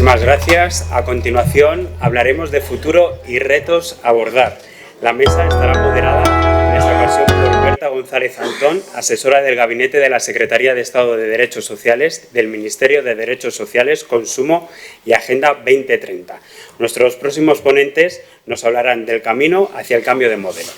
Muchísimas gracias. A continuación hablaremos de futuro y retos a abordar. La mesa estará moderada en esta ocasión por Berta González Antón, asesora del Gabinete de la Secretaría de Estado de Derechos Sociales del Ministerio de Derechos Sociales, Consumo y Agenda 2030. Nuestros próximos ponentes nos hablarán del camino hacia el cambio de modelo.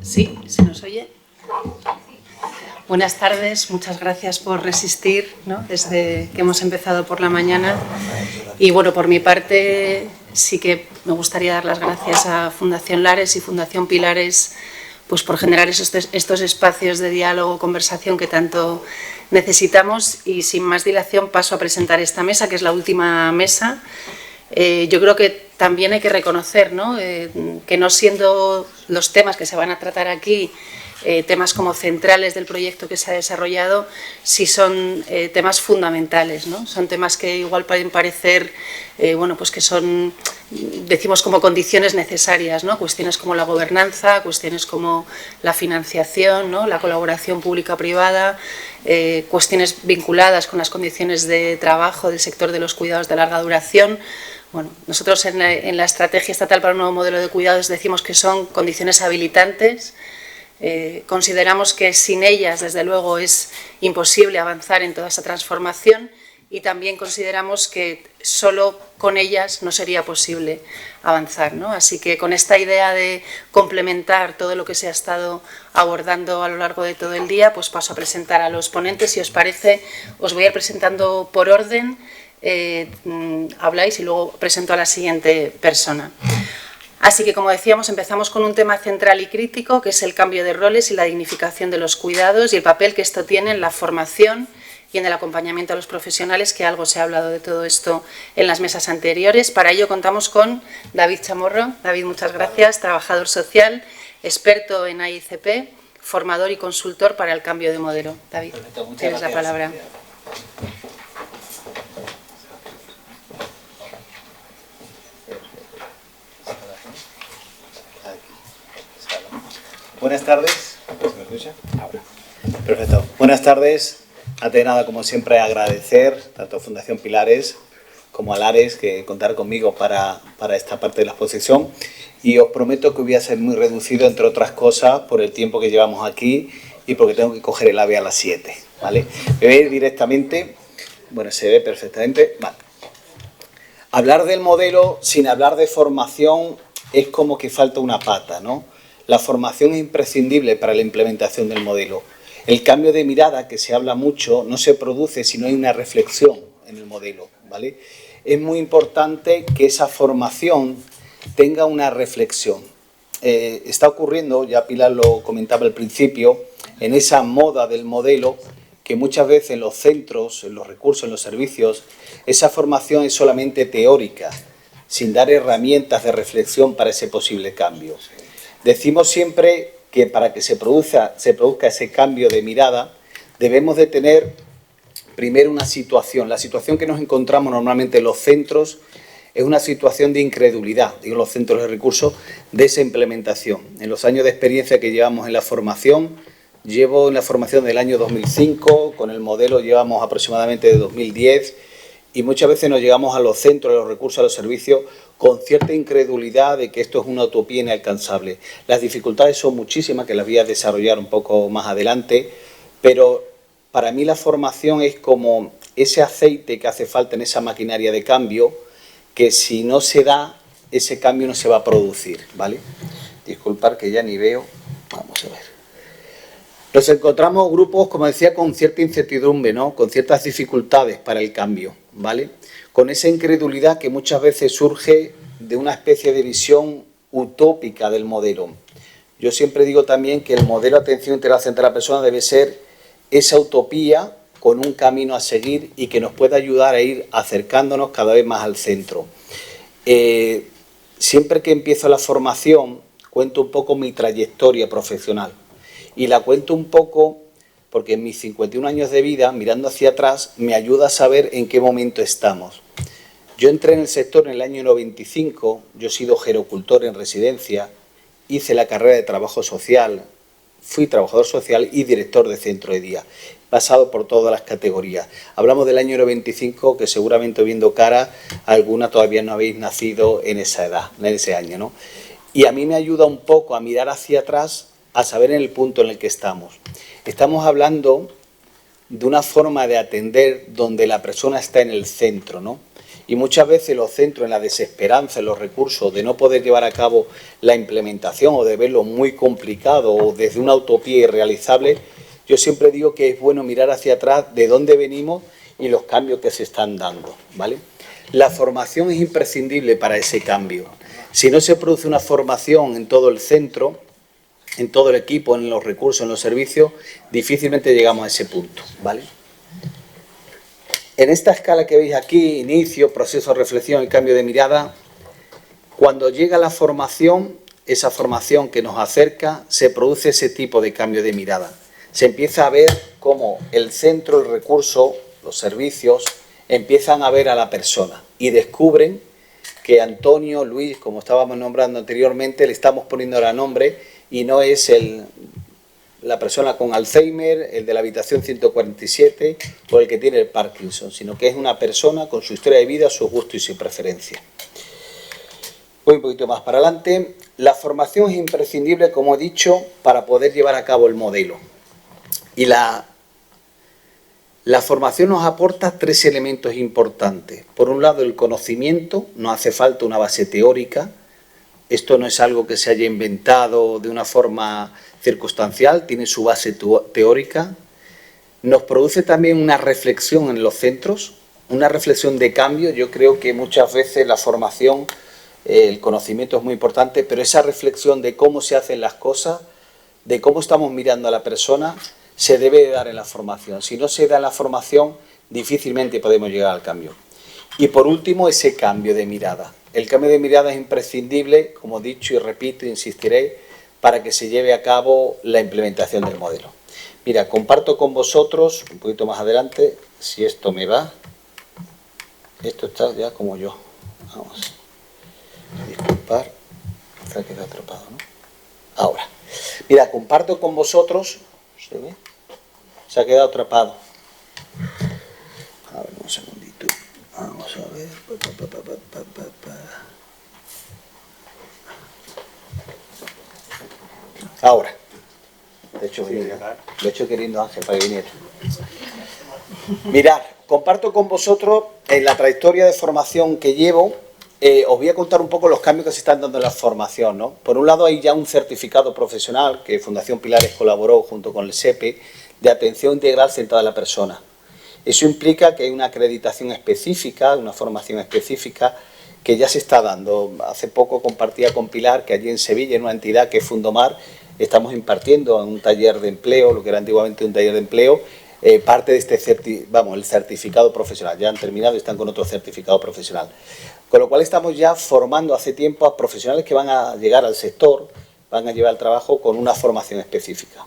Sí, ¿se nos oye? Buenas tardes, muchas gracias por resistir, ¿no?, desde que hemos empezado por la mañana. Y bueno, por mi parte sí que me gustaría dar las gracias a Fundación Lares y Fundación Pilares pues por generar estos espacios de diálogo, conversación que tanto necesitamos. Y sin más dilación paso a presentar esta mesa, que es la última mesa. Yo creo que también hay que reconocer, ¿no?, que no siendo los temas que se van a tratar aquí temas como centrales del proyecto que se ha desarrollado, sí son temas fundamentales, ¿no? Son temas que igual pueden parecer, bueno, pues que son, decimos, como condiciones necesarias, ¿no? Cuestiones como la gobernanza, cuestiones como la financiación, ¿no?, la colaboración pública-privada, cuestiones vinculadas con las condiciones de trabajo del sector de los cuidados de larga duración. Bueno, nosotros en la Estrategia Estatal para un Nuevo Modelo de Cuidados decimos que son condiciones habilitantes. Consideramos que sin ellas, desde luego, es imposible avanzar en toda esa transformación, y también consideramos que solo con ellas no sería posible avanzar, ¿no? Así que con esta idea de complementar todo lo que se ha estado abordando a lo largo de todo el día, pues paso a presentar a los ponentes. Si os parece, os voy a ir presentando por orden. Habláis y luego presento a la siguiente persona. Así que, como decíamos, empezamos con un tema central y crítico, que es el cambio de roles y la dignificación de los cuidados y el papel que esto tiene en la formación y en el acompañamiento a los profesionales, que algo se ha hablado de todo esto en las mesas anteriores. Para ello contamos con David Chamorro. David, muchas gracias, trabajador social, experto en AICP, formador y consultor para el cambio de modelo. David, tienes la palabra. Buenas tardes. ¿Se me escucha? Ahora. Perfecto. Buenas tardes. Antes de nada, como siempre, agradecer tanto a Fundación Pilares como a Lares que contar conmigo para esta parte de la exposición. Y os prometo que voy a ser muy reducido, entre otras cosas, por el tiempo que llevamos aquí y porque tengo que coger el AVE a las 7. ¿Vale? Me voy a ir directamente. Bueno, se ve perfectamente. Vale. Hablar del modelo sin hablar de formación es como que falta una pata, ¿no? La formación es imprescindible para la implementación del modelo. El cambio de mirada, que se habla mucho, no se produce si no hay una reflexión en el modelo, ¿vale? Es muy importante que esa formación tenga una reflexión. Está ocurriendo, ya Pilar lo comentaba al principio, en esa moda del modelo, que muchas veces en los centros, en los recursos, en los servicios, esa formación es solamente teórica, sin dar herramientas de reflexión para ese posible cambio. Decimos siempre que para que se produzca ese cambio de mirada, debemos de tener primero una situación. La situación que nos encontramos normalmente en los centros es una situación de incredulidad, digo, los centros de recursos, de esa implementación. En los años de experiencia que llevamos en la formación, llevo en la formación del año 2005, con el modelo llevamos aproximadamente de 2010, y muchas veces nos llegamos a los centros, a los recursos, a los servicios, con cierta incredulidad de que esto es una utopía inalcanzable. Las dificultades son muchísimas, que las voy a desarrollar un poco más adelante, pero para mí la formación es como ese aceite que hace falta en esa maquinaria de cambio, que si no se da, ese cambio no se va a producir, ¿vale? Disculpad que ya ni veo. Vamos a ver. Nos encontramos grupos, como decía, con cierta incertidumbre, ¿no? Con ciertas dificultades para el cambio, ¿vale? Con esa incredulidad que muchas veces surge de una especie de visión utópica del modelo. Yo siempre digo también que el modelo de atención integral frente a la persona debe ser esa utopía con un camino a seguir y que nos pueda ayudar a ir acercándonos cada vez más al centro. Siempre que empiezo la formación cuento un poco mi trayectoria profesional y la cuento un poco porque en mis 51 años de vida, mirando hacia atrás, me ayuda a saber en qué momento estamos. Yo entré en el sector en el año 95, yo he sido gerocultor en residencia, hice la carrera de trabajo social, fui trabajador social y director de centro de día, pasado por todas las categorías. Hablamos del año 95, que seguramente viendo cara, alguna todavía no habéis nacido en esa edad, en ese año, ¿no? Y a mí me ayuda un poco a mirar hacia atrás, a saber en el punto en el que estamos. Estamos hablando de una forma de atender donde la persona está en el centro, ¿no? Y muchas veces los centros, en la desesperanza, en los recursos de no poder llevar a cabo la implementación o de verlo muy complicado o desde una utopía irrealizable, yo siempre digo que es bueno mirar hacia atrás de dónde venimos y los cambios que se están dando, ¿vale? La formación es imprescindible para ese cambio. Si no se produce una formación en todo el centro, en todo el equipo, en los recursos, en los servicios, difícilmente llegamos a ese punto, ¿vale? En esta escala que veis aquí, inicio, proceso, reflexión y cambio de mirada, cuando llega la formación, esa formación que nos acerca, se produce ese tipo de cambio de mirada. Se empieza a ver cómo el centro, el recurso, los servicios, empiezan a ver a la persona y descubren que Antonio, Luis, como estábamos nombrando anteriormente, le estamos poniendo ahora nombre y no es la persona con Alzheimer, el de la habitación 147 o el que tiene el Parkinson, sino que es una persona con su historia de vida, su gusto y su preferencia. Voy un poquito más para adelante. La formación es imprescindible, como he dicho, para poder llevar a cabo el modelo. Y la formación nos aporta tres elementos importantes. Por un lado, el conocimiento, no hace falta una base teórica. Esto no es algo que se haya inventado de una forma circunstancial, tiene su base teórica. Nos produce también una reflexión en los centros, una reflexión de cambio. Yo creo que muchas veces la formación, el conocimiento es muy importante, pero esa reflexión de cómo se hacen las cosas, de cómo estamos mirando a la persona, se debe de dar en la formación. Si no se da en la formación, difícilmente podemos llegar al cambio. Y por último, ese cambio de mirada. El cambio de mirada es imprescindible, como he dicho y repito, insistiré, para que se lleve a cabo la implementación del modelo. Mira, comparto con vosotros, un poquito más adelante, si esto me va. Esto está ya como yo. Vamos. Disculpar, se ha quedado atrapado, ¿no? Ahora. Mira, comparto con vosotros. ¿Se ve? Se ha quedado atrapado. A ver, un segundito. Vamos a ver. Ahora. De hecho, lo he hecho queriendo Ángel para que viniera. Mirad, comparto con vosotros en la trayectoria de formación que llevo. Os voy a contar un poco los cambios que se están dando en la formación, ¿no? Por un lado hay ya un certificado profesional que Fundación Pilares colaboró junto con el SEPE de atención integral centrada en la persona. Eso implica que hay una acreditación específica, una formación específica que ya se está dando. Hace poco compartía con Pilar que allí en Sevilla, en una entidad que es Fundomar, estamos impartiendo en un taller de empleo, lo que era antiguamente un taller de empleo, parte de este el certificado profesional. Ya han terminado y están con otro certificado profesional. Con lo cual estamos ya formando hace tiempo a profesionales que van a llegar al sector, van a llevar el trabajo con una formación específica.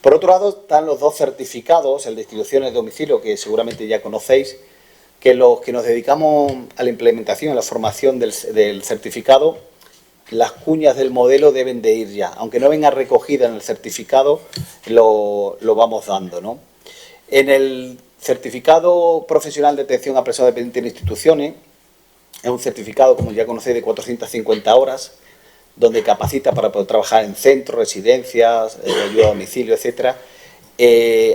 Por otro lado están los dos certificados, el de instituciones de domicilio, que seguramente ya conocéis, que los que nos dedicamos a la implementación, a la formación del certificado, las cuñas del modelo deben de ir ya. Aunque no venga recogida en el certificado, lo vamos dando, ¿no? En el certificado profesional de atención a personas dependientes en instituciones, es un certificado, como ya conocéis, de 450 horas, donde capacita para poder trabajar en centros, residencias, ayuda a domicilio, etc.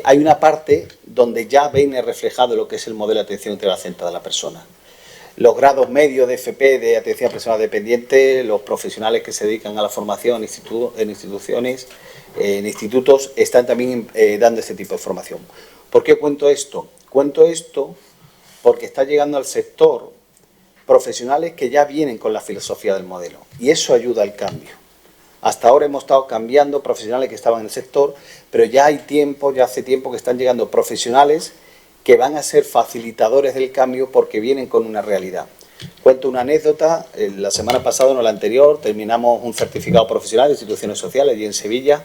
Hay una parte donde ya viene reflejado lo que es el modelo de atención integral centrada a la persona. los grados medios de FP, de atención a personas dependientes, los profesionales que se dedican a la formación en instituciones, en institutos, están también dando este tipo de formación. ¿Por qué cuento esto? Cuento esto porque está llegando al sector profesionales que ya vienen con la filosofía del modelo, y eso ayuda al cambio. Hasta ahora hemos estado cambiando profesionales que estaban en el sector, pero ya hace tiempo que están llegando profesionales que van a ser facilitadores del cambio porque vienen con una realidad. Cuento una anécdota. La semana pasada, no la anterior, terminamos un certificado profesional de instituciones sociales allí en Sevilla,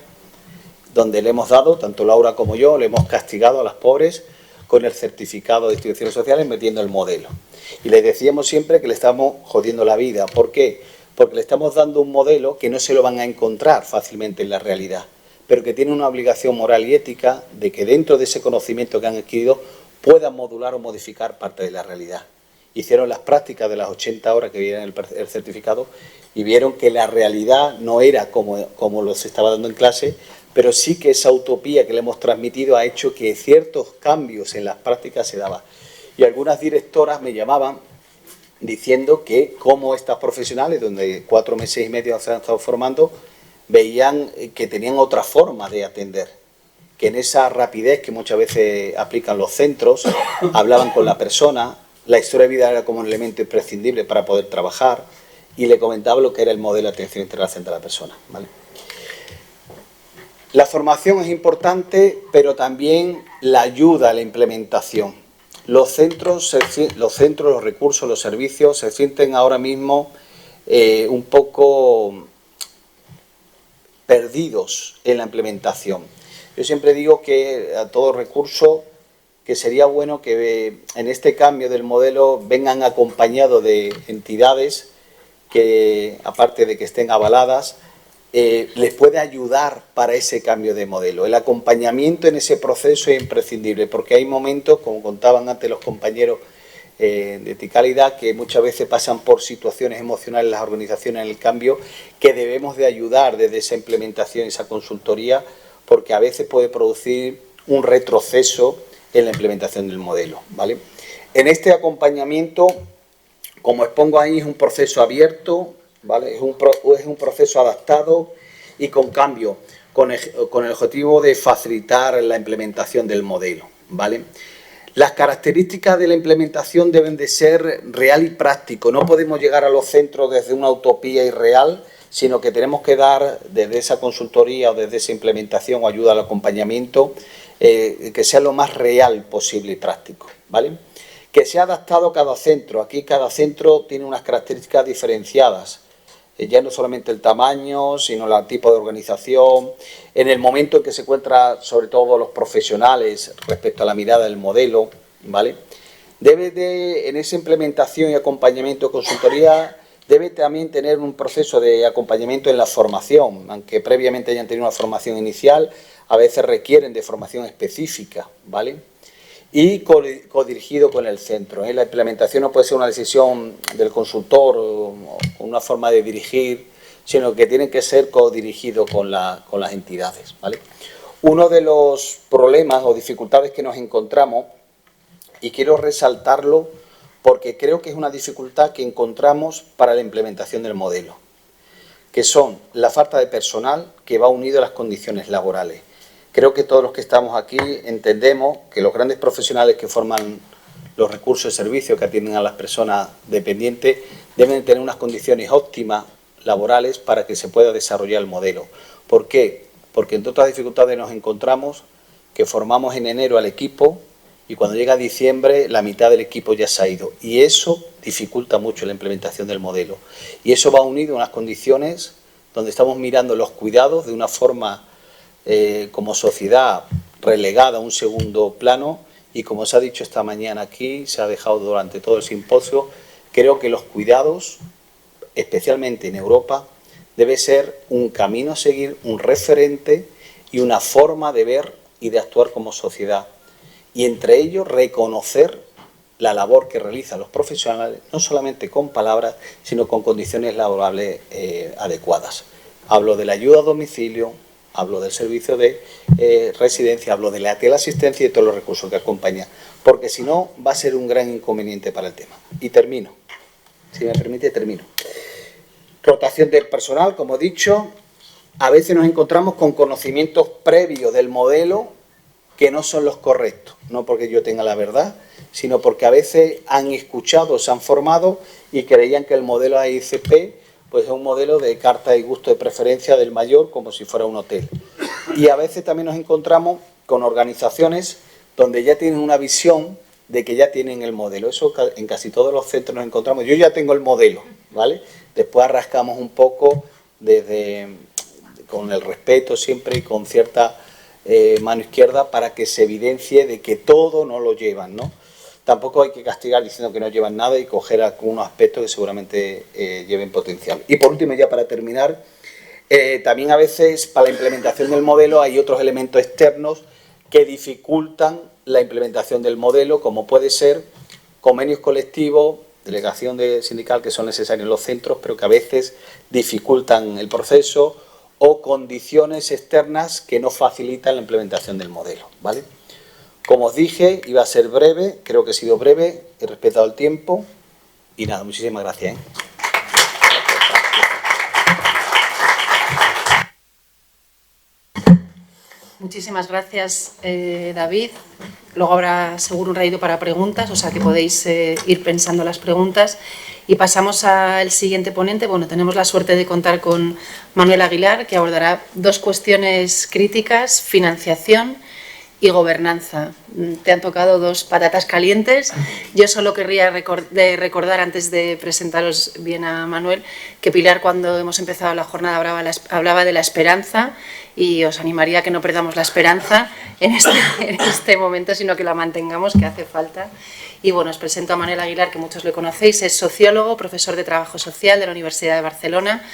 donde le hemos dado, tanto Laura como yo, le hemos castigado a las pobres con el certificado de instituciones sociales metiendo el modelo. Y les decíamos siempre que le estamos jodiendo la vida. ¿Por qué? Porque le estamos dando un modelo que no se lo van a encontrar fácilmente en la realidad, pero que tiene una obligación moral y ética de que dentro de ese conocimiento que han adquirido puedan modular o modificar parte de la realidad. Hicieron las prácticas de las 80 horas que viene el certificado y vieron que la realidad no era como los estaba dando en clase, pero sí que esa utopía que le hemos transmitido ha hecho que ciertos cambios en las prácticas se daban. Y algunas directoras me llamaban diciendo que como estas profesionales, donde 4 meses y medio se han estado formando, veían que tenían otra forma de atender, que en esa rapidez que muchas veces aplican los centros, hablaban con la persona, la historia de vida era como un elemento imprescindible para poder trabajar, y le comentaba lo que era el modelo de atención integral frente a la persona, ¿vale? La formación es importante, pero también la ayuda a la implementación. Los centros, los recursos, los servicios se sienten ahora mismo un poco perdidos en la implementación. Yo siempre digo que a todo recurso que sería bueno que en este cambio del modelo vengan acompañados de entidades que, aparte de que estén avaladas, les puede ayudar para ese cambio de modelo. El acompañamiento en ese proceso es imprescindible, porque hay momentos, como contaban antes los compañeros de Ticalidad, que muchas veces pasan por situaciones emocionales en las organizaciones en el cambio, que debemos de ayudar desde esa implementación, esa consultoría, porque a veces puede producir un retroceso en la implementación del modelo, ¿vale? En este acompañamiento, como expongo ahí, es un proceso abierto, ¿vale? Es un proceso adaptado y con cambio, con el objetivo de facilitar la implementación del modelo, ¿vale? Las características de la implementación deben de ser real y práctico. No podemos llegar a los centros desde una utopía irreal, sino que tenemos que dar desde esa consultoría o desde esa implementación o ayuda al acompañamiento que sea lo más real posible y práctico, ¿vale? Que sea adaptado a cada centro. Aquí cada centro tiene unas características diferenciadas. Ya no solamente el tamaño, sino el tipo de organización, en el momento en que se encuentran sobre todo los profesionales respecto a la mirada del modelo, ¿vale? En esa implementación y acompañamiento de consultoría, debe también tener un proceso de acompañamiento en la formación, aunque previamente hayan tenido una formación inicial, a veces requieren de formación específica, ¿vale? Y codirigido con el centro. La implementación no puede ser una decisión del consultor o una forma de dirigir, sino que tiene que ser codirigido con las entidades, ¿vale? Uno de los problemas o dificultades que nos encontramos, y quiero resaltarlo porque creo que es una dificultad que encontramos para la implementación del modelo, que son la falta de personal que va unido a las condiciones laborales. Creo que todos los que estamos aquí entendemos que los grandes profesionales que forman los recursos de servicio que atienden a las personas dependientes deben tener unas condiciones óptimas laborales para que se pueda desarrollar el modelo. ¿Por qué? Porque entre otras dificultades nos encontramos que formamos en enero al equipo y cuando llega diciembre la mitad del equipo ya se ha ido. Y eso dificulta mucho la implementación del modelo. Y eso va unido a unas condiciones donde estamos mirando los cuidados de una forma como sociedad relegada a un segundo plano, y como se ha dicho esta mañana aquí, se ha dejado durante todo el simposio, creo que los cuidados, especialmente en Europa, debe ser un camino a seguir, un referente y una forma de ver y de actuar como sociedad. Y entre ellos reconocer la labor que realizan los profesionales, no solamente con palabras, sino con condiciones laborables adecuadas. Hablo de la ayuda a domicilio, hablo del servicio de residencia, hablo de la teleasistencia y todos los recursos que acompañan, porque si no va a ser un gran inconveniente para el tema. Y termino, si me permite, termino. Rotación del personal, como he dicho, a veces nos encontramos con conocimientos previos del modelo que no son los correctos, no porque yo tenga la verdad, sino porque a veces han escuchado, se han formado y creían que el modelo AICP pues es un modelo de carta y gusto de preferencia del mayor, como si fuera un hotel. Y a veces también nos encontramos con organizaciones donde ya tienen una visión de que ya tienen el modelo. Eso en casi todos los centros nos encontramos. Yo ya tengo el modelo, ¿vale? Después arrascamos un poco con el respeto siempre y con cierta mano izquierda para que se evidencie de que todo no lo llevan, ¿no? Tampoco hay que castigar diciendo que no llevan nada y coger algunos aspectos que seguramente lleven potencial. Y por último, ya para terminar, también a veces para la implementación del modelo hay otros elementos externos que dificultan la implementación del modelo, como puede ser convenios colectivos, delegación sindical que son necesarios en los centros, pero que a veces dificultan el proceso, o condiciones externas que no facilitan la implementación del modelo, ¿vale? Como os dije, iba a ser breve, creo que he sido breve, he respetado el tiempo y nada, muchísimas gracias. Muchísimas gracias, David. Luego habrá seguro un ratito para preguntas, o sea que podéis ir pensando las preguntas. Y pasamos al siguiente ponente. Bueno, tenemos la suerte de contar con Manuel Aguilar, que abordará dos cuestiones críticas: financiación y gobernanza. Te han tocado dos patatas calientes. Yo solo querría recordar, antes de presentaros bien a Manuel, que Pilar, cuando hemos empezado la jornada, hablaba de la esperanza, y os animaría a que no perdamos la esperanza en este momento, sino que la mantengamos, que hace falta. Y bueno, os presento a Manuel Aguilar, que muchos le conocéis. Es sociólogo, profesor de Trabajo Social de la Universidad de Barcelona,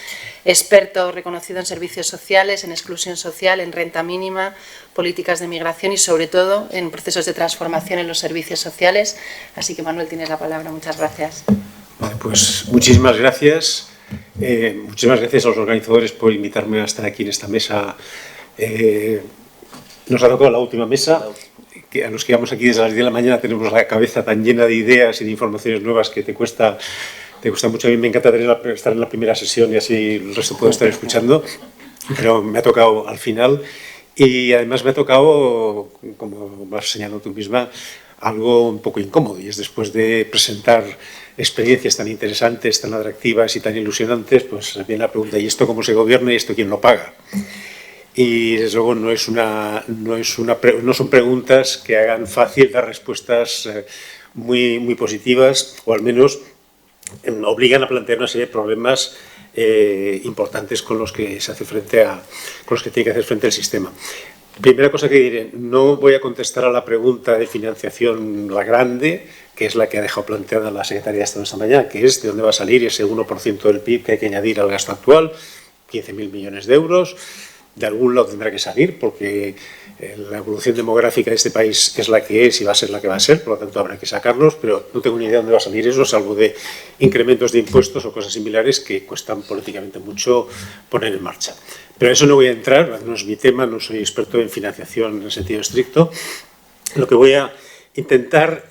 experto reconocido en servicios sociales, en exclusión social, en renta mínima, políticas de migración y sobre todo en procesos de transformación en los servicios sociales. Así que, Manuel, tienes la palabra. Muchas gracias. Vale, pues muchísimas gracias. Muchísimas gracias a los organizadores por invitarme a estar aquí en esta mesa. Nos ha tocado la última mesa. Que a los que vamos aquí desde las 10 de la mañana tenemos la cabeza tan llena de ideas y de informaciones nuevas que te cuesta mucho. A mí me encanta estar en la primera sesión y así el resto puedo estar escuchando, pero me ha tocado al final y además me ha tocado, como has señalado tú misma, algo un poco incómodo, y es después de presentar experiencias tan interesantes, tan atractivas y tan ilusionantes, pues viene la pregunta: ¿y esto cómo se gobierna y esto quién lo paga? Y desde luego no son preguntas que hagan fácil dar respuestas muy positivas, o al menos obligan a plantear una serie de problemas importantes con los que se hace con los que tiene que hacer frente el sistema. Primera cosa que diré: no voy a contestar a la pregunta de financiación, la grande, que es la que ha dejado planteada la Secretaría de Estado esta mañana, que es de dónde va a salir ese 1% del PIB que hay que añadir al gasto actual, 15.000 millones de euros. De algún lado tendrá que salir, porque la evolución demográfica de este país es la que es y va a ser la que va a ser, por lo tanto habrá que sacarlos, pero no tengo ni idea de dónde va a salir eso, salvo de incrementos de impuestos o cosas similares que cuestan políticamente mucho poner en marcha. Pero a eso no voy a entrar, no es mi tema, no soy experto en financiación en el sentido estricto. Lo que voy a intentar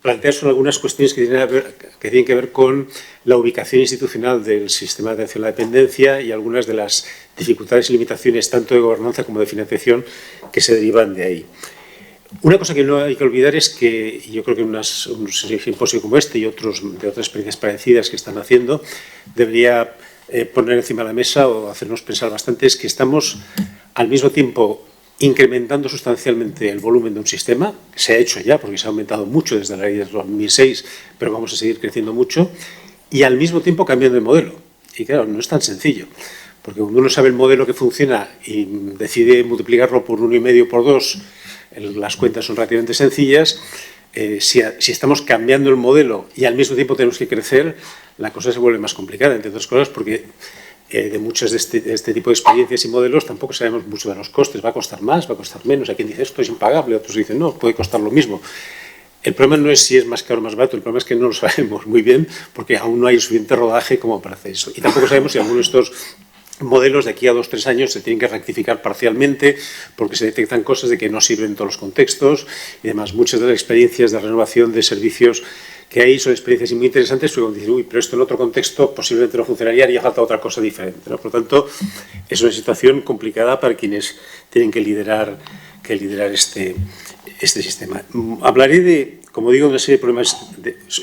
plantear son algunas cuestiones que tienen que ver con la ubicación institucional del sistema de atención a la dependencia y algunas de las dificultades y limitaciones tanto de gobernanza como de financiación que se derivan de ahí. Una cosa que no hay que olvidar es que yo creo que un simposio como este y otros de otras experiencias parecidas que están haciendo debería poner encima de la mesa o hacernos pensar bastante, es que estamos al mismo tiempo incrementando sustancialmente el volumen de un sistema, se ha hecho ya porque se ha aumentado mucho desde la ley de 2006, pero vamos a seguir creciendo mucho, y al mismo tiempo cambiando de modelo. Y claro, no es tan sencillo, porque cuando uno sabe el modelo que funciona y decide multiplicarlo por 1,5 por 2, las cuentas son relativamente sencillas. Si estamos cambiando el modelo y al mismo tiempo tenemos que crecer, la cosa se vuelve más complicada, entre otras cosas porque de muchas de este tipo de experiencias y modelos tampoco sabemos mucho de los costes. Va a costar más, va a costar menos. Hay quien dice esto es impagable, otros dicen no, puede costar lo mismo. El problema no es si es más caro o más barato, el problema es que no lo sabemos muy bien porque aún no hay suficiente rodaje como para hacer eso. Y tampoco sabemos si alguno de estos modelos de aquí a 2 o 3 años se tienen que rectificar parcialmente porque se detectan cosas de que no sirven en todos los contextos y demás. Muchas de las experiencias de renovación de servicios que hay son experiencias muy interesantes, pero cuando dicen, uy, pero esto en otro contexto posiblemente no funcionaría, haría falta otra cosa diferente, ¿no? Por lo tanto, es una situación complicada para quienes tienen que liderar este sistema. Hablaré de, como digo, de una serie de problemas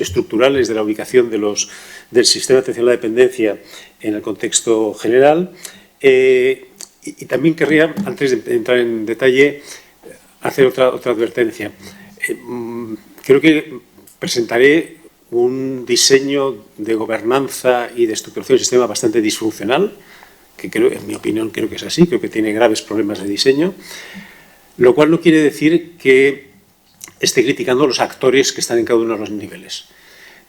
estructurales de la ubicación del sistema de atención a la dependencia en el contexto general y también querría, antes de entrar en detalle, hacer otra advertencia. Creo que presentaré un diseño de gobernanza y de estructuración del sistema bastante disfuncional, que creo, en mi opinión, creo que es así, creo que tiene graves problemas de diseño, lo cual no quiere decir que esté criticando a los actores que están en cada uno de los niveles.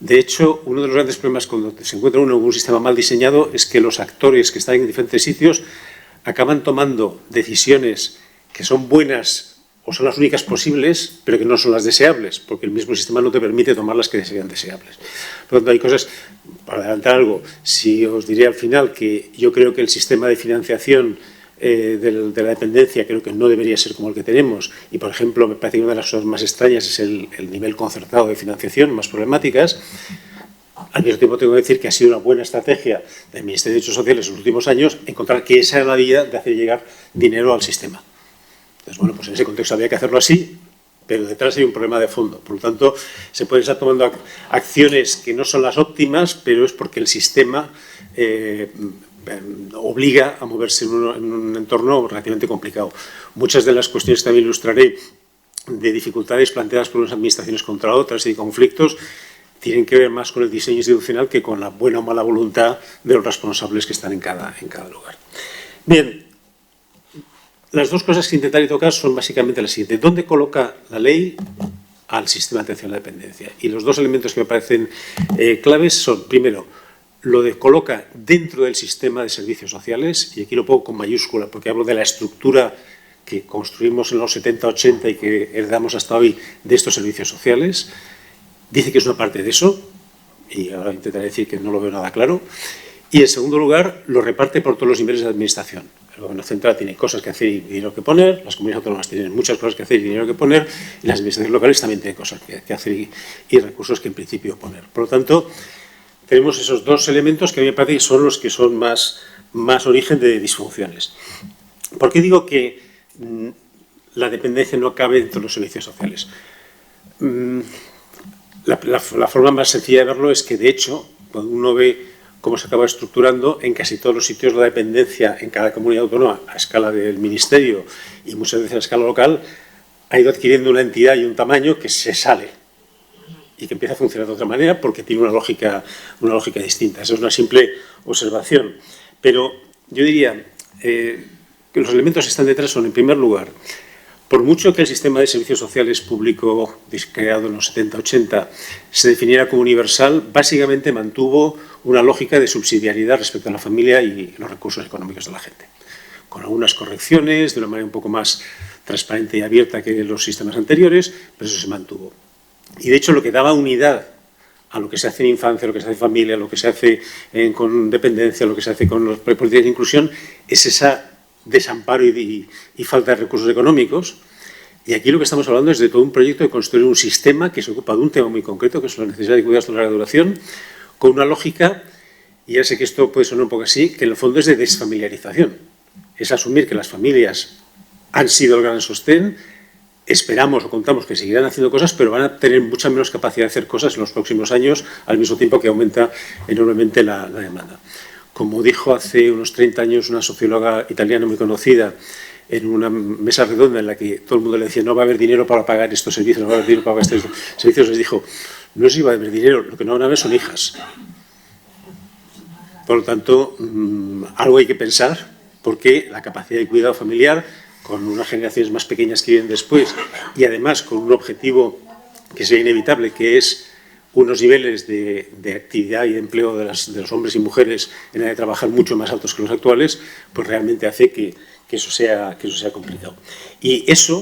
De hecho, uno de los grandes problemas cuando se encuentra uno en un sistema mal diseñado es que los actores que están en diferentes sitios acaban tomando decisiones que son buenas o son las únicas posibles, pero que no son las deseables, porque el mismo sistema no te permite tomar las que sean deseables. Por lo tanto, hay cosas, para adelantar algo, si os diré al final que yo creo que el sistema de financiación de la dependencia creo que no debería ser como el que tenemos y, por ejemplo, me parece que una de las cosas más extrañas es el nivel concertado de financiación, más problemáticas. Al mismo tiempo tengo que decir que ha sido una buena estrategia del Ministerio de Derechos Sociales en los últimos años encontrar que esa era la vía de hacer llegar dinero al sistema. Entonces, bueno, pues en ese contexto había que hacerlo así, pero detrás hay un problema de fondo. Por lo tanto, se pueden estar tomando acciones que no son las óptimas, pero es porque el sistema obliga a moverse en un entorno relativamente complicado. Muchas de las cuestiones que también ilustraré de dificultades planteadas por unas administraciones contra otras y de conflictos tienen que ver más con el diseño institucional que con la buena o mala voluntad de los responsables que están en cada lugar. Bien, las dos cosas que intentaré tocar son básicamente las siguientes. ¿Dónde coloca la ley al sistema de atención a la dependencia? Y los dos elementos que me parecen claves son, primero, lo de coloca dentro del sistema de servicios sociales, y aquí lo pongo con mayúscula porque hablo de la estructura que construimos en los 70-80 y que heredamos hasta hoy de estos servicios sociales. Dice que es una parte de eso, y ahora intentaré decir que no lo veo nada claro. Y en segundo lugar, lo reparte por todos los niveles de administración. El Gobierno central tiene cosas que hacer y dinero que poner, las comunidades autónomas tienen muchas cosas que hacer y dinero que poner, y las administraciones locales también tienen cosas que hacer y recursos que en principio poner. Por lo tanto, tenemos esos dos elementos que a mí me parece que son los que son más origen de disfunciones. ¿Por qué digo que la dependencia no cabe dentro de los servicios sociales? La forma más sencilla de verlo es que, de hecho, cuando uno ve cómo se acaba estructurando, en casi todos los sitios la dependencia en cada comunidad autónoma a escala del ministerio y muchas veces a escala local ha ido adquiriendo una entidad y un tamaño que se sale y que empieza a funcionar de otra manera porque tiene una lógica distinta. Esa es una simple observación. Pero yo diría que los elementos que están detrás son, en primer lugar, por mucho que el sistema de servicios sociales público creado en los 70-80 se definiera como universal, básicamente mantuvo una lógica de subsidiariedad respecto a la familia y los recursos económicos de la gente, con algunas correcciones, de una manera un poco más transparente y abierta que los sistemas anteriores, pero eso se mantuvo. Y de hecho lo que daba unidad a lo que se hace en infancia, lo que se hace en familia, lo que se hace con dependencia, lo que se hace con las políticas de inclusión, es esa desamparo y falta de recursos económicos. Y aquí lo que estamos hablando es de todo un proyecto de construir un sistema que se ocupa de un tema muy concreto, que es la necesidad de cuidados de larga duración, con una lógica, y ya sé que esto puede sonar un poco así, que en el fondo es de desfamiliarización. Es asumir que las familias han sido el gran sostén, esperamos o contamos que seguirán haciendo cosas, pero van a tener mucha menos capacidad de hacer cosas en los próximos años, al mismo tiempo que aumenta enormemente la demanda. Como dijo hace unos 30 años una socióloga italiana muy conocida en una mesa redonda en la que todo el mundo le decía no va a haber dinero para pagar estos servicios, no va a haber dinero para pagar estos servicios, les dijo, no es si va a haber dinero, lo que no van a haber son hijas. Por lo tanto, algo hay que pensar, porque la capacidad de cuidado familiar, con unas generaciones más pequeñas que vienen después, y además con un objetivo que sería inevitable, que es unos niveles de actividad y de empleo de los hombres y mujeres en edad de trabajar mucho más altos que los actuales, pues realmente hace que eso sea complicado. Y ese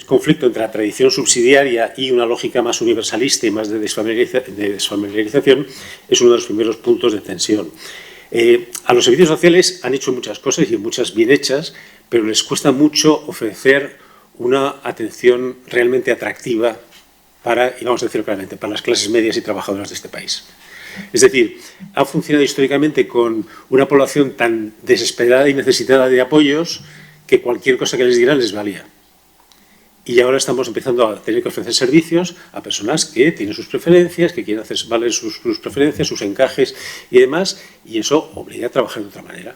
conflicto entre la tradición subsidiaria y una lógica más universalista y más de desfamiliarización es uno de los primeros puntos de tensión. A los servicios sociales han hecho muchas cosas y muchas bien hechas, pero les cuesta mucho ofrecer una atención realmente atractiva para, y vamos a decirlo claramente, para las clases medias y trabajadoras de este país. Es decir, ha funcionado históricamente con una población tan desesperada y necesitada de apoyos que cualquier cosa que les dieran les valía. Y ahora estamos empezando a tener que ofrecer servicios a personas que tienen sus preferencias, que quieren hacer valer sus preferencias, sus encajes y demás, y eso obliga a trabajar de otra manera.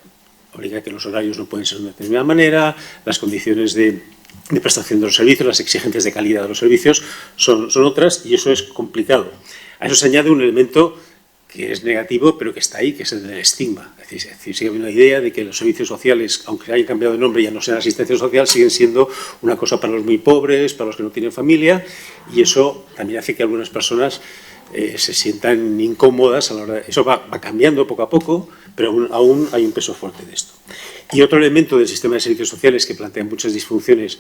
Obliga a que los horarios no pueden ser de una determinada manera, las condiciones de prestación de los servicios, las exigencias de calidad de los servicios son otras, y eso es complicado. A eso se añade un elemento que es negativo, pero que está ahí, que es el del estigma. Es decir, sigue habiendo una idea de que los servicios sociales, aunque hayan cambiado de nombre y ya no sean asistencia social, siguen siendo una cosa para los muy pobres, para los que no tienen familia, y eso también hace que algunas personas se sientan incómodas a la hora de... Eso va cambiando poco a poco, pero aún hay un peso fuerte de esto. Y otro elemento del sistema de servicios sociales que plantea muchas disfunciones,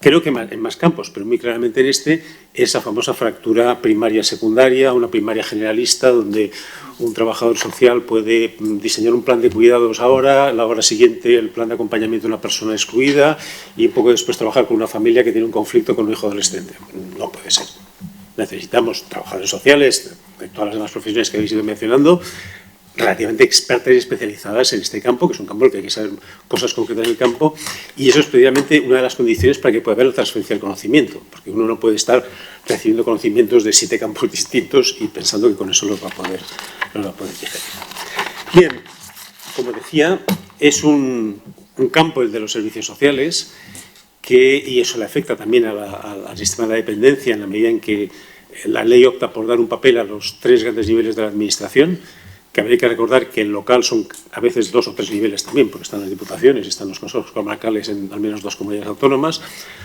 creo que en más campos, pero muy claramente en este, es la famosa fractura primaria-secundaria, una primaria generalista, donde un trabajador social puede diseñar un plan de cuidados ahora, la hora siguiente el plan de acompañamiento de una persona excluida, y un poco después trabajar con una familia que tiene un conflicto con un hijo adolescente. No puede ser. Necesitamos trabajadores sociales, de todas las demás profesiones que habéis ido mencionando, relativamente expertas y especializadas en este campo, que es un campo en el que hay que saber cosas concretas en el campo, y eso es precisamente una de las condiciones para que pueda haber la transferencia del conocimiento, porque uno no puede estar recibiendo conocimientos de 7 campos distintos y pensando que con eso los va a poder digerir. Bien, como decía, es un campo el de los servicios sociales, y eso le afecta también al sistema de la dependencia en la medida en que la ley opta por dar un papel a los 3 grandes niveles de la administración, que habría que recordar que el local son a veces 2 o 3 niveles también, porque están las diputaciones, están los consejos comarcales en al menos 2 comunidades autónomas,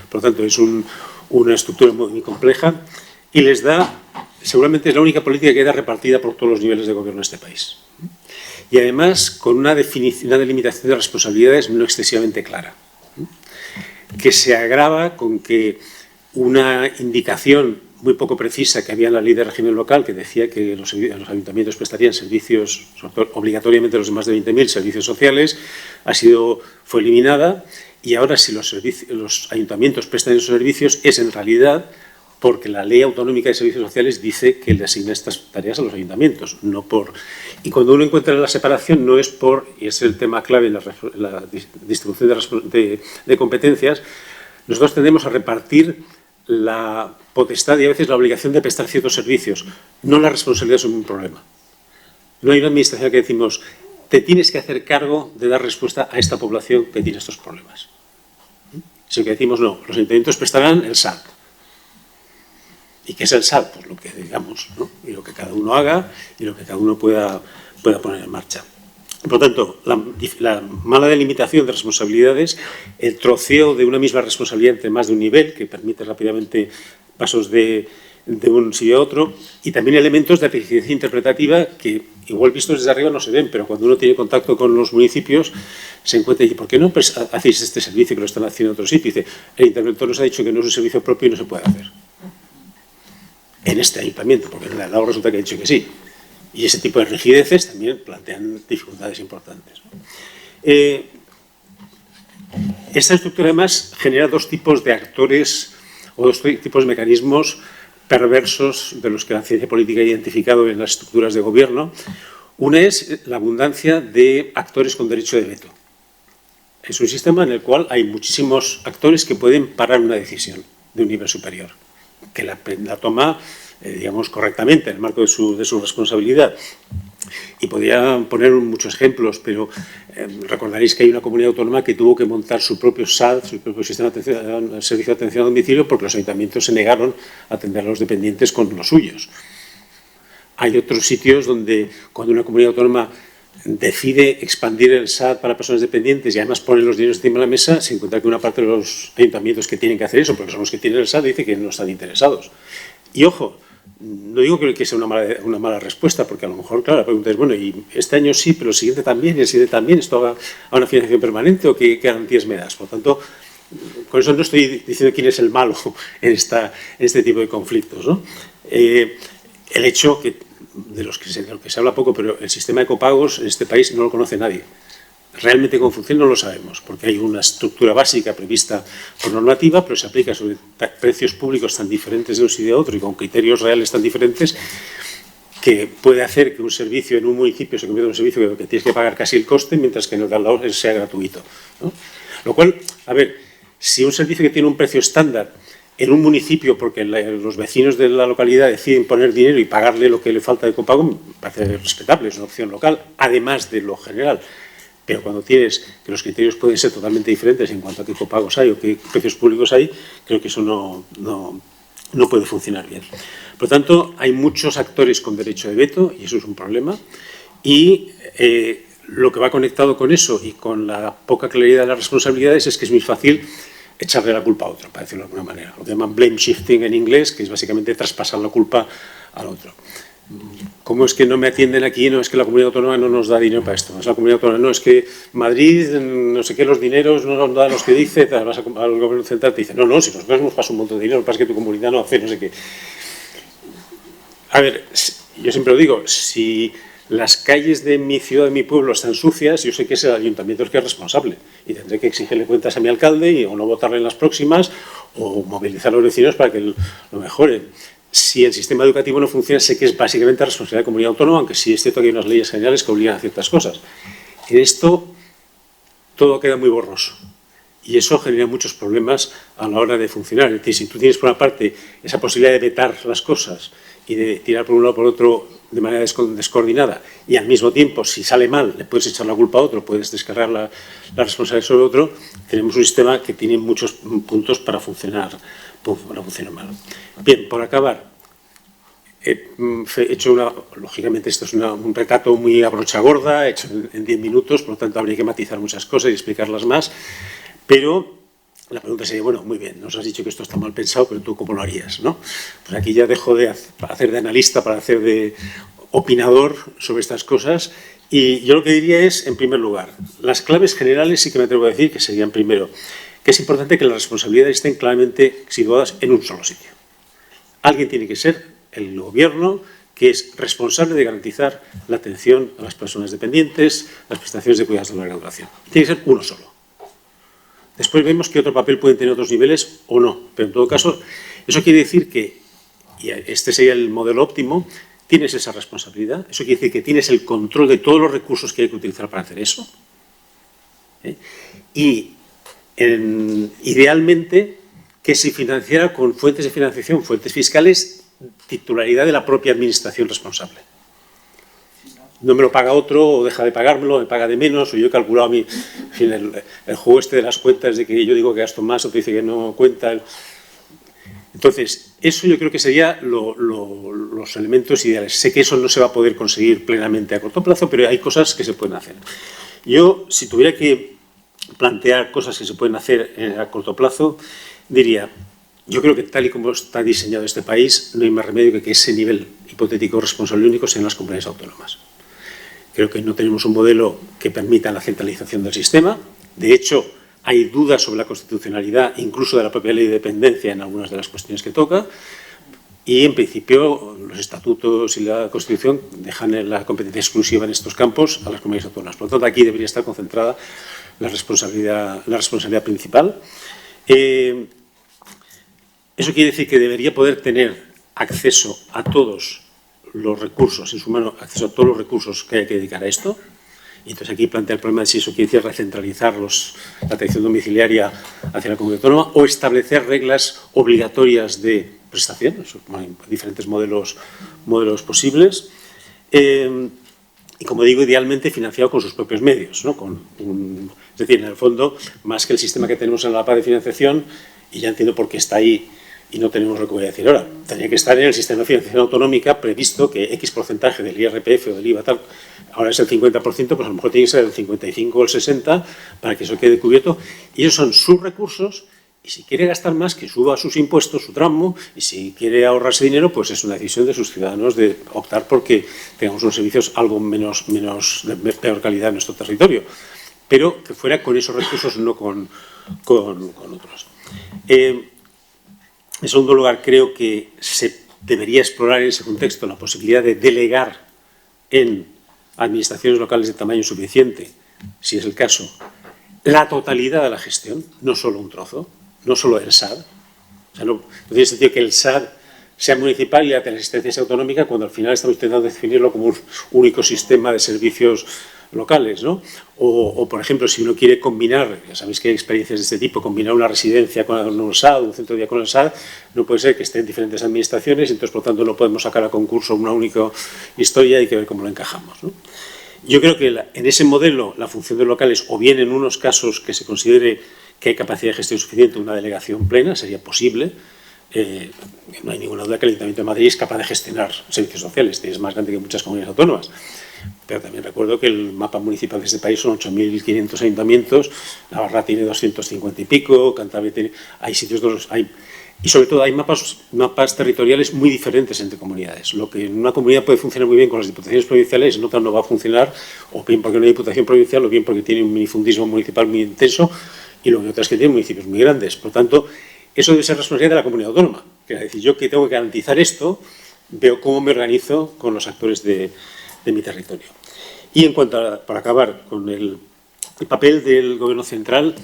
por lo tanto es una estructura muy compleja, y les da, seguramente es la única política que queda repartida por todos los niveles de gobierno de este país. Y además con una delimitación de responsabilidades no excesivamente clara, que se agrava con que una indicación muy poco precisa que había en la ley de régimen local, que decía que los ayuntamientos prestarían servicios, obligatoriamente los de más de 20.000 servicios sociales, fue eliminada, y ahora si los ayuntamientos prestan esos servicios es en realidad porque la ley autonómica de servicios sociales dice que le asigna estas tareas a los ayuntamientos, no por... Y cuando uno encuentra la separación no es por, y es el tema clave en la distribución de competencias, nosotros tendemos a repartir la potestad y a veces la obligación de prestar ciertos servicios, no la responsabilidad sobre un problema. No hay una administración que decimos, te tienes que hacer cargo de dar respuesta a esta población que tiene estos problemas. Sino que decimos, no, los ayuntamientos prestarán el SAT. ¿Y qué es el SAT? Pues lo que digamos, ¿no? Y lo que cada uno haga y lo que cada uno pueda poner en marcha. Por lo tanto, la mala delimitación de responsabilidades, el troceo de una misma responsabilidad entre más de un nivel, que permite rápidamente pasos de un sitio a otro, y también elementos de eficiencia interpretativa que, igual vistos desde arriba, no se ven, pero cuando uno tiene contacto con los municipios, se encuentra y dice, ¿por qué no hacéis este servicio que lo están haciendo en otro sitio? Y dice, el interventor nos ha dicho que no es un servicio propio y no se puede hacer. En este ayuntamiento, porque en el lado resulta que ha dicho que sí. Y ese tipo de rigideces también plantean dificultades importantes. Esta estructura además genera 2 tipos de actores o 2 tipos de mecanismos perversos de los que la ciencia política ha identificado en las estructuras de gobierno. Una es la abundancia de actores con derecho de veto. Es un sistema en el cual hay muchísimos actores que pueden parar una decisión de un nivel superior, que la toma digamos, correctamente en el marco de su responsabilidad. Y podría poner muchos ejemplos, pero recordaréis que hay una comunidad autónoma que tuvo que montar su propio SAD, su propio sistema de servicio de atención a domicilio, porque los ayuntamientos se negaron a atender a los dependientes con los suyos. Hay otros sitios donde, cuando una comunidad autónoma decide expandir el SAD para personas dependientes y además pone los dineros encima de la mesa, se encuentra que una parte de los ayuntamientos que tienen que hacer eso, porque son los que tienen el SAD, dice que no están interesados. Y ojo, no digo que sea una mala respuesta, porque a lo mejor, claro, la pregunta es, bueno, y este año sí, pero el siguiente también, y el siguiente también, ¿esto a una financiación permanente o qué garantías me das? Por lo tanto, con eso no estoy diciendo quién es el malo en este tipo de conflictos, ¿no? El hecho que de lo que se habla poco, pero el sistema de copagos en este país no lo conoce nadie. Realmente cómo funciona no lo sabemos, porque hay una estructura básica prevista por normativa, pero se aplica sobre precios públicos tan diferentes de un sitio a otro y con criterios reales tan diferentes, que puede hacer que un servicio en un municipio se convierta en un servicio que tienes que pagar casi el coste, mientras que en el de al lado sea gratuito, ¿no? Lo cual, a ver, si un servicio que tiene un precio estándar en un municipio, porque los vecinos de la localidad deciden poner dinero y pagarle lo que le falta de copago, me parece respetable, es una opción local, además de lo general. Pero cuando tienes que los criterios pueden ser totalmente diferentes en cuanto a qué copagos hay o qué precios públicos hay, creo que eso no puede funcionar bien. Por lo tanto, hay muchos actores con derecho de veto y eso es un problema. Y lo que va conectado con eso y con la poca claridad de las responsabilidades es que es muy fácil echarle la culpa a otro, para decirlo de alguna manera. Lo que llaman blame shifting en inglés, que es básicamente traspasar la culpa al otro. ¿Cómo es que no me atienden aquí? No, es que la comunidad autónoma no nos da dinero para esto. No es la comunidad autónoma, no, es que Madrid, no sé qué, los dineros no nos dan los que dice, vas al gobierno central te dice, no, si nosotros hemos pasado un montón de dinero, lo que pasa es que tu comunidad no hace, no sé qué. A ver, yo siempre lo digo, si las calles de mi ciudad, de mi pueblo están sucias, yo sé que es el ayuntamiento el que es responsable y tendré que exigirle cuentas a mi alcalde o no votarle en las próximas o movilizar a los vecinos para que lo mejoren. Si el sistema educativo no funciona, sé que es básicamente responsabilidad de la comunidad autónoma, aunque sí es cierto que hay unas leyes generales que obligan a ciertas cosas. En esto todo queda muy borroso y eso genera muchos problemas a la hora de funcionar. Es decir, si tú tienes por una parte esa posibilidad de vetar las cosas y de tirar por un lado o por otro de manera descoordinada y al mismo tiempo, si sale mal, le puedes echar la culpa a otro, puedes descargar la responsabilidad sobre otro, tenemos un sistema que tiene muchos puntos para funcionar mal. Bien, por acabar, he hecho lógicamente esto es un recato muy a brocha gorda, hecho en 10 minutos, por lo tanto habría que matizar muchas cosas y explicarlas más, pero la pregunta sería, bueno, muy bien, nos has dicho que esto está mal pensado, pero tú ¿cómo lo harías, no? Pues aquí ya dejo de hacer de analista para hacer de opinador sobre estas cosas y yo lo que diría es, en primer lugar, las claves generales sí que me atrevo a decir que serían primero, que es importante que las responsabilidades estén claramente situadas en un solo sitio. Alguien tiene que ser el gobierno que es responsable de garantizar la atención a las personas dependientes, las prestaciones de cuidados de larga duración. Tiene que ser uno solo. Después vemos qué otro papel pueden tener otros niveles o no, pero en todo caso, eso quiere decir que, y este sería el modelo óptimo, tienes esa responsabilidad, eso quiere decir que tienes el control de todos los recursos que hay que utilizar para hacer eso, y idealmente que se financiara con fuentes de financiación, fuentes fiscales, titularidad de la propia administración responsable. No me lo paga otro, o deja de pagármelo, me paga de menos, o yo he calculado en fin, el juego este de las cuentas de que yo digo que gasto más, otro dice que no cuenta. Entonces, eso yo creo que serían los elementos ideales. Sé que eso no se va a poder conseguir plenamente a corto plazo, pero hay cosas que se pueden hacer. Yo, si tuviera que plantear cosas que se pueden hacer a corto plazo, diría, yo creo que tal y como está diseñado este país, no hay más remedio que ese nivel hipotético responsable único sean las comunidades autónomas. Creo que no tenemos un modelo que permita la centralización del sistema. De hecho, hay dudas sobre la constitucionalidad, incluso de la propia ley de dependencia en algunas de las cuestiones que toca. Y, en principio, los estatutos y la Constitución dejan la competencia exclusiva en estos campos a las comunidades autónomas. Por lo tanto, aquí debería estar concentrada la responsabilidad principal. Eso quiere decir que debería poder tener acceso a todos los recursos, en su mano, acceso a todos los recursos que hay que dedicar a esto. Y entonces aquí plantea el problema de si eso quiere decir recentralizar la atención domiciliaria hacia la comunidad autónoma o establecer reglas obligatorias de prestación. Hay diferentes modelos posibles. Y, como digo, idealmente financiado con sus propios medios, ¿no? Es decir, en el fondo, más que el sistema que tenemos en la PAC de financiación, y ya entiendo por qué está ahí y no tenemos lo que voy a decir ahora. Tendría que estar en el sistema de financiación autonómica previsto que X porcentaje del IRPF o del IVA tal, ahora es el 50%, pues a lo mejor tiene que ser el 55 o el 60 para que eso quede cubierto. Y esos son sus recursos y si quiere gastar más, que suba sus impuestos, su tramo, y si quiere ahorrarse dinero, pues es una decisión de sus ciudadanos de optar porque tengamos unos servicios algo de peor calidad en nuestro territorio. Pero que fuera con esos recursos, no con otros. En segundo lugar, creo que se debería explorar en ese contexto la posibilidad de delegar en administraciones locales de tamaño suficiente, si es el caso, la totalidad de la gestión, no solo un trozo, no solo el SAD. O sea, no tiene sentido que el SAD sea municipal y la teleasistencia sea autonómica cuando al final estamos intentando definirlo como un único sistema de servicios locales, ¿no? O, por ejemplo, si uno quiere combinar, ya sabéis que hay experiencias de este tipo, combinar una residencia con un SAD, un centro de día con el SAD, no puede ser que estén diferentes administraciones, entonces, por tanto, no podemos sacar a concurso una única historia y hay que ver cómo lo encajamos, ¿no? Yo creo que en ese modelo la función de locales, o bien en unos casos que se considere que hay capacidad de gestión suficiente, una delegación plena, sería posible. No hay ninguna duda que el Ayuntamiento de Madrid es capaz de gestionar servicios sociales, es más grande que muchas comunidades autónomas. Pero también recuerdo que el mapa municipal de este país son 8.500 ayuntamientos, Navarra tiene 250 y pico, Cantabria tiene... Hay sitios, y sobre todo hay mapas territoriales muy diferentes entre comunidades. Lo que en una comunidad puede funcionar muy bien con las diputaciones provinciales, en otra no va a funcionar, o bien porque no hay diputación provincial, o bien porque tiene un minifundismo municipal muy intenso, y luego hay otras que tienen municipios muy grandes. Por tanto, eso debe ser responsabilidad de la comunidad autónoma. Es decir, yo que tengo que garantizar esto, veo cómo me organizo con los actores de mi territorio. Y en cuanto a, para acabar con el papel del Gobierno central,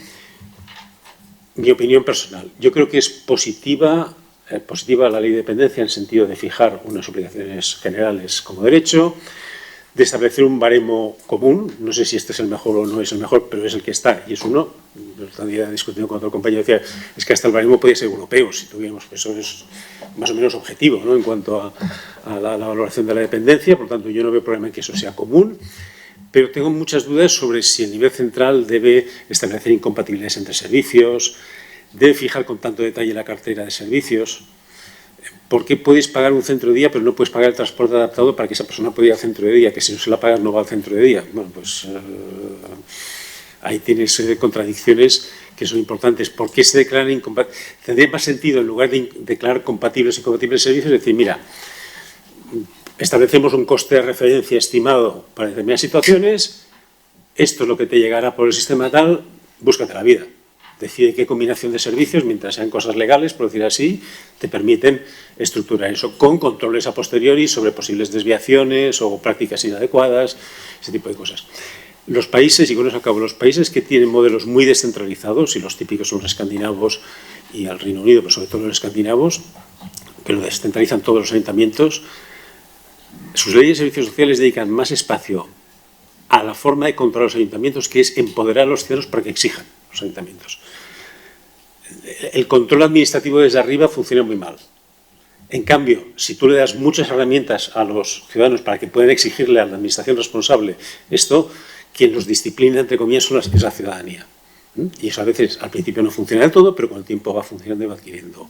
mi opinión personal, yo creo que es positiva la ley de dependencia en el sentido de fijar unas obligaciones generales como derecho, de establecer un baremo común, no sé si este es el mejor o no es el mejor, pero es el que está y es uno. El otro día discutiendo con otro compañero decía, es que hasta el baremo podría ser europeo si tuviéramos, eso es más o menos objetivo, ¿no?, en cuanto a la valoración de la dependencia, por lo tanto yo no veo problema en que eso sea común, pero tengo muchas dudas sobre si el nivel central debe establecer incompatibilidades entre servicios, debe fijar con tanto detalle la cartera de servicios. ¿Por qué puedes pagar un centro de día pero no puedes pagar el transporte adaptado para que esa persona pueda ir al centro de día? Que si no se la pagas no va al centro de día. Bueno, pues ahí tienes contradicciones que son importantes. ¿Por qué se declaran incompatibles? Tendría más sentido, en lugar de declarar compatibles e incompatibles servicios, decir, mira, establecemos un coste de referencia estimado para determinadas situaciones, esto es lo que te llegará por el sistema tal, búscate la vida. Decide qué combinación de servicios, mientras sean cosas legales, por decir así, te permiten estructurar eso, con controles a posteriori sobre posibles desviaciones o prácticas inadecuadas, ese tipo de cosas. Los países, y con eso acabo, los países que tienen modelos muy descentralizados, y los típicos son los escandinavos y el Reino Unido, pero sobre todo los escandinavos, que lo descentralizan todos los ayuntamientos, sus leyes de servicios sociales dedican más espacio a la forma de controlar los ayuntamientos, que es empoderar a los ciudadanos para que exijan los ayuntamientos. El control administrativo desde arriba funciona muy mal. En cambio, si tú le das muchas herramientas a los ciudadanos para que puedan exigirle a la administración responsable esto, quien los disciplina, entre comillas, es la ciudadanía. Y eso a veces al principio no funciona del todo, pero con el tiempo va funcionando y va adquiriendo.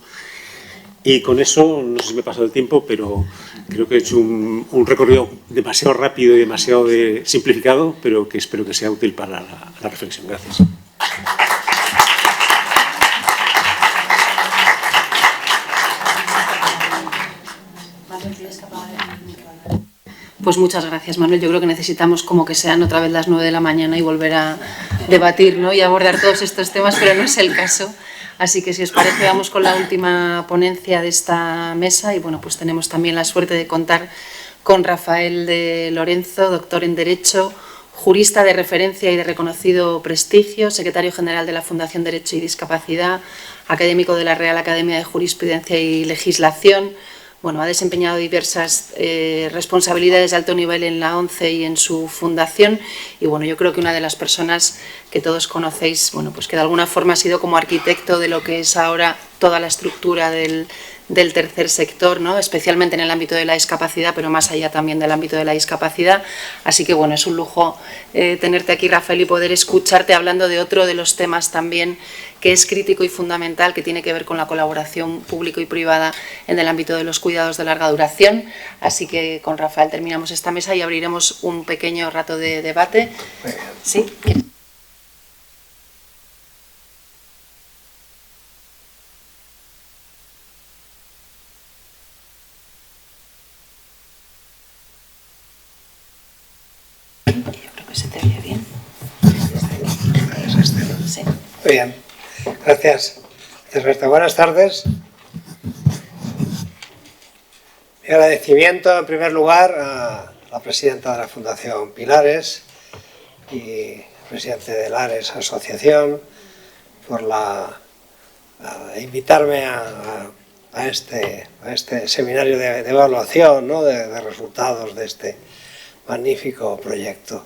Y con eso, no sé si me he pasado el tiempo, pero creo que he hecho un recorrido demasiado rápido y demasiado simplificado, pero que espero que sea útil para la reflexión. Gracias. Pues muchas gracias, Manuel. Yo creo que necesitamos como que sean otra vez las 9 de la mañana y volver a debatir, ¿no?, y abordar todos estos temas, pero no es el caso. Así que, si os parece, vamos con la última ponencia de esta mesa. Y bueno, pues tenemos también la suerte de contar con Rafael de Lorenzo, doctor en Derecho, jurista de referencia y de reconocido prestigio, secretario general de la Fundación Derecho y Discapacidad, académico de la Real Academia de Jurisprudencia y Legislación. Bueno, ha desempeñado diversas responsabilidades de alto nivel en la ONCE y en su fundación. Y bueno, yo creo que una de las personas que todos conocéis, bueno, pues que de alguna forma ha sido como arquitecto de lo que es ahora toda la estructura del tercer sector, ¿no?, especialmente en el ámbito de la discapacidad, pero más allá también del ámbito de la discapacidad. Así que bueno, es un lujo tenerte aquí, Rafael, y poder escucharte hablando de otro de los temas también que es crítico y fundamental, que tiene que ver con la colaboración público y privada en el ámbito de los cuidados de larga duración. Así que con Rafael terminamos esta mesa y abriremos un pequeño rato de debate. ¿Sí? Yo creo que se te oye bien. Sí. Bien, gracias. Buenas tardes. agradecimiento en primer lugar a la presidenta de la Fundación Pilares y presidente de Lares Asociación por invitarme a este seminario de evaluación, ¿no?, de resultados de este magnífico proyecto.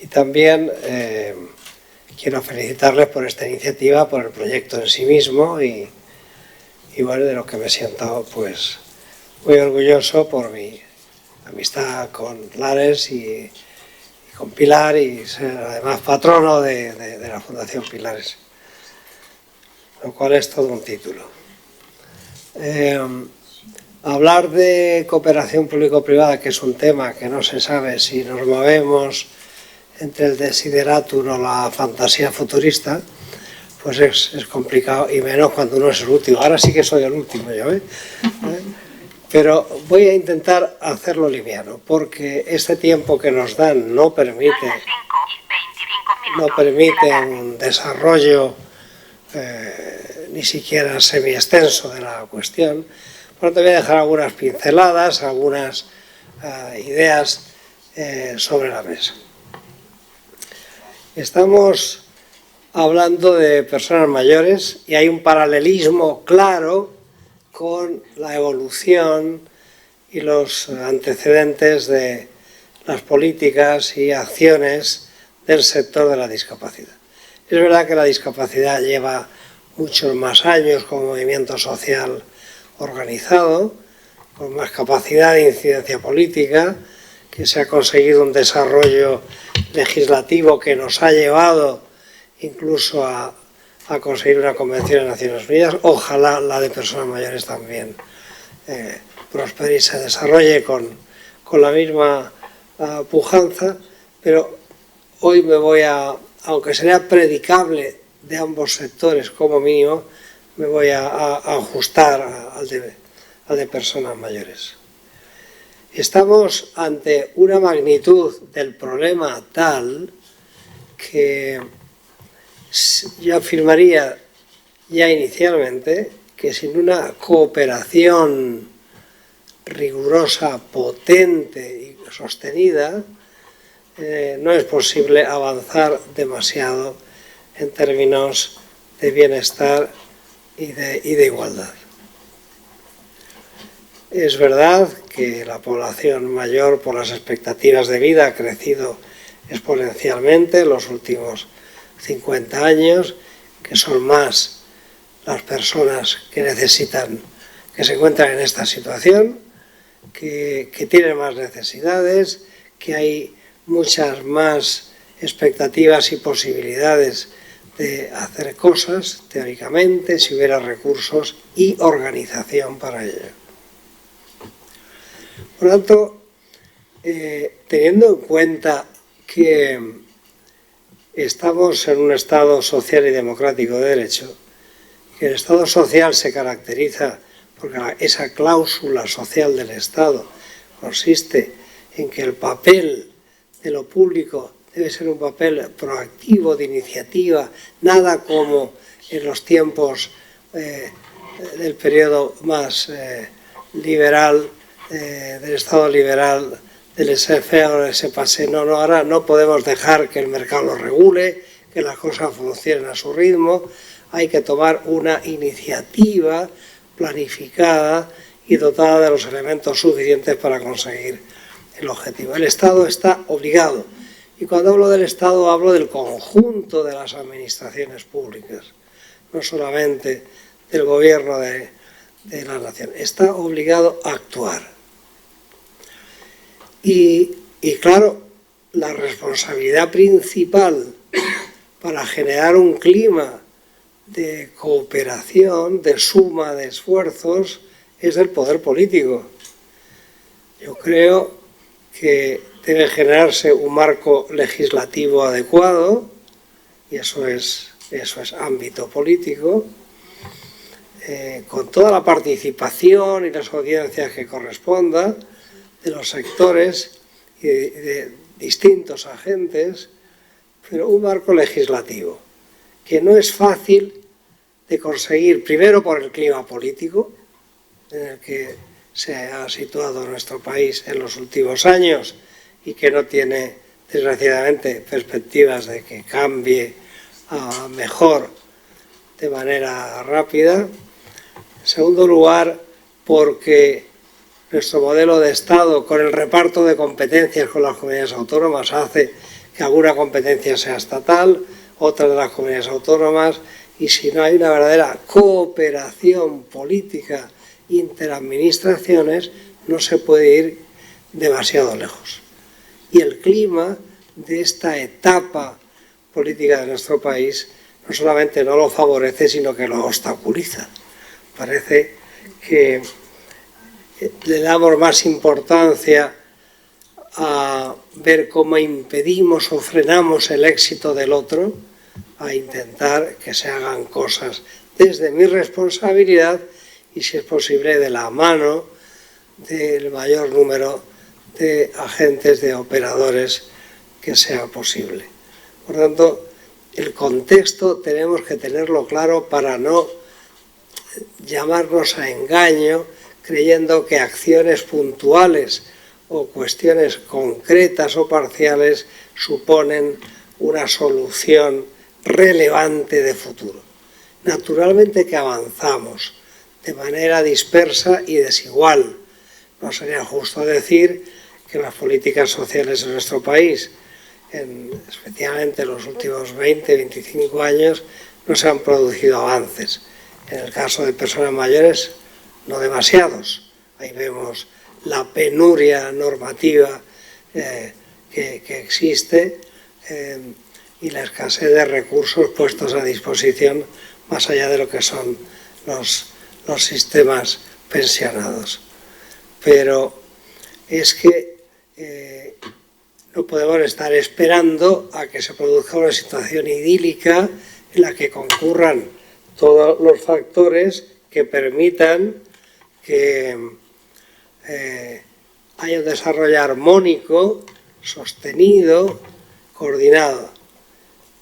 Y también quiero felicitarles por esta iniciativa, por el proyecto en sí mismo y bueno, de lo que me siento pues muy orgulloso por mi amistad con Lares y con Pilar, y ser además patrono de la Fundación Pilares, lo cual es todo un título. Hablar de cooperación público-privada, que es un tema que no se sabe si nos movemos entre el desiderátum o la fantasía futurista, pues es complicado, y menos cuando uno es el último. Ahora sí que soy el último yo, Pero voy a intentar hacerlo liviano, porque este tiempo que nos dan no permite un desarrollo ni siquiera semi-extenso de la cuestión. Por lo tanto, voy a dejar algunas pinceladas, algunas ideas sobre la mesa. Estamos hablando de personas mayores y hay un paralelismo claro con la evolución y los antecedentes de las políticas y acciones del sector de la discapacidad. Es verdad que la discapacidad lleva muchos más años como movimiento social organizado, con más capacidad de incidencia política, que se ha conseguido un desarrollo legislativo que nos ha llevado incluso a conseguir una convención de Naciones Unidas. Ojalá la de personas mayores también prospere y se desarrolle con la misma pujanza, pero hoy me voy aunque sería predicable de ambos sectores como mínimo, me voy a ajustar al de personas mayores. Estamos ante una magnitud del problema tal que yo afirmaría ya inicialmente que sin una cooperación rigurosa, potente y sostenida, no es posible avanzar demasiado en términos de bienestar y de igualdad. Es verdad que la población mayor, por las expectativas de vida, ha crecido exponencialmente en los últimos 50 años, que son más las personas que necesitan, que se encuentran en esta situación, que tienen más necesidades, que hay muchas más expectativas y posibilidades de hacer cosas, teóricamente, si hubiera recursos y organización para ello. Por lo tanto, teniendo en cuenta que estamos en un Estado social y democrático de derecho, que el Estado social se caracteriza porque esa cláusula social del Estado consiste en que el papel de lo público debe ser un papel proactivo, de iniciativa, nada como en los tiempos del periodo más liberal, del Estado liberal, del laissez-faire o laissez-passer. No, ahora no podemos dejar que el mercado lo regule, que las cosas funcionen a su ritmo. Hay que tomar una iniciativa planificada y dotada de los elementos suficientes para conseguir el objetivo. El Estado está obligado, y cuando hablo del Estado hablo del conjunto de las administraciones públicas, no solamente del gobierno de la nación. Está obligado a actuar. Y claro, la responsabilidad principal para generar un clima de cooperación, de suma de esfuerzos, es del poder político. Yo creo que debe generarse un marco legislativo adecuado, y eso es ámbito político, con toda la participación y las audiencias que corresponda de los sectores y de distintos agentes, pero un marco legislativo que no es fácil de conseguir, primero por el clima político, en el que se ha situado nuestro país en los últimos años y que no tiene, desgraciadamente, perspectivas de que cambie a mejor de manera rápida. En segundo lugar, porque nuestro modelo de Estado, con el reparto de competencias con las comunidades autónomas, hace que alguna competencia sea estatal, otra de las comunidades autónomas, y si no hay una verdadera cooperación política interadministraciones, no se puede ir demasiado lejos. Y el clima de esta etapa política de nuestro país no solamente no lo favorece, sino que lo obstaculiza. Parece que le damos más importancia a ver cómo impedimos o frenamos el éxito del otro, a intentar que se hagan cosas desde mi responsabilidad y, si es posible, de la mano del mayor número de agentes, de operadores que sea posible. Por tanto, el contexto tenemos que tenerlo claro para no llamarnos a engaño creyendo que acciones puntuales o cuestiones concretas o parciales suponen una solución relevante de futuro. Naturalmente que avanzamos de manera dispersa y desigual. No sería justo decir que las políticas sociales en nuestro país, especialmente en los últimos 20-25 años, no se han producido avances. En el caso de personas mayores, no demasiados. Ahí vemos la penuria normativa que existe y la escasez de recursos puestos a disposición más allá de lo que son los sistemas pensionados. Pero es que no podemos estar esperando a que se produzca una situación idílica en la que concurran todos los factores que permitan que haya un desarrollo armónico, sostenido, coordinado.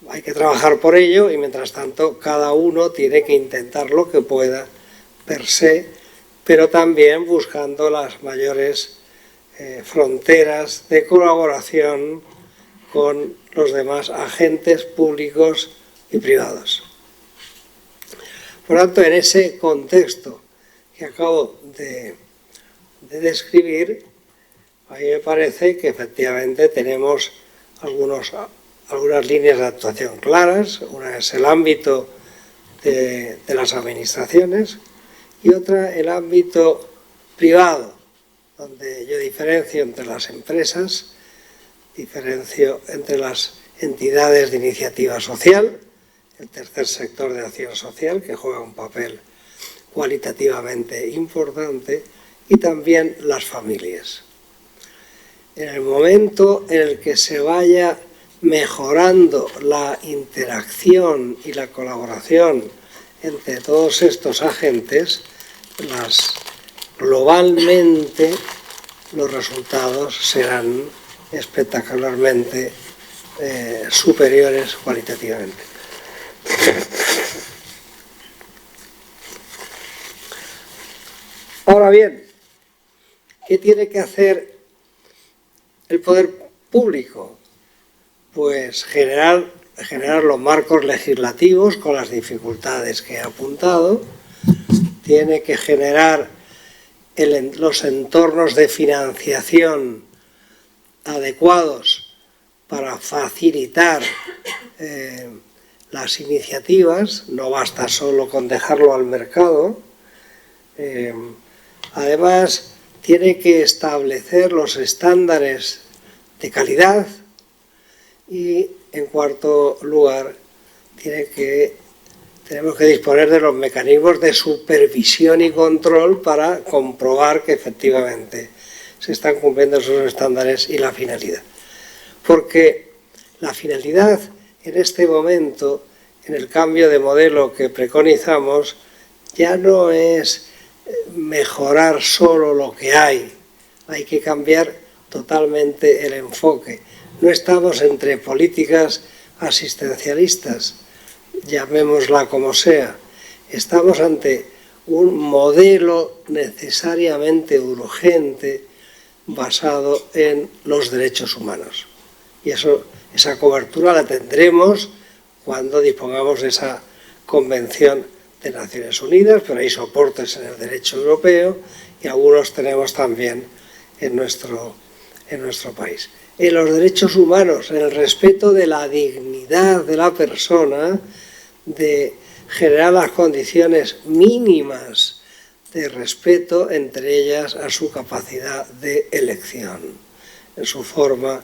Hay que trabajar por ello y, mientras tanto, cada uno tiene que intentar lo que pueda per se, pero también buscando las mayores fronteras de colaboración con los demás agentes públicos y privados. Por tanto, en ese contexto que acabo de describir, a mí me parece que efectivamente tenemos algunas líneas de actuación claras. Una es el ámbito de las administraciones y otra el ámbito privado, donde yo diferencio entre las empresas, diferencio entre las entidades de iniciativa social, el tercer sector de acción social, que juega un papel cualitativamente importante, y también las familias. En el momento en el que se vaya mejorando la interacción y la colaboración entre todos estos agentes, globalmente los resultados serán espectacularmente superiores cualitativamente. Ahora bien, ¿qué tiene que hacer el poder público? Pues generar los marcos legislativos con las dificultades que he apuntado, tiene que generar los entornos de financiación adecuados para facilitar las iniciativas, no basta solo con dejarlo al mercado. Además, tiene que establecer los estándares de calidad y, en cuarto lugar, tenemos que disponer de los mecanismos de supervisión y control para comprobar que efectivamente se están cumpliendo esos estándares y la finalidad. Porque la finalidad en este momento, en el cambio de modelo que preconizamos, ya no es mejorar solo lo que hay que cambiar totalmente el enfoque. No estamos entre políticas asistencialistas, llamémosla como sea, estamos ante un modelo necesariamente urgente basado en los derechos humanos. Y esa cobertura la tendremos cuando dispongamos de esa Convención de Naciones Unidas, pero hay soportes en el derecho europeo y algunos tenemos también en nuestro país. En los derechos humanos, en el respeto de la dignidad de la persona, de generar las condiciones mínimas de respeto, entre ellas a su capacidad de elección, en su forma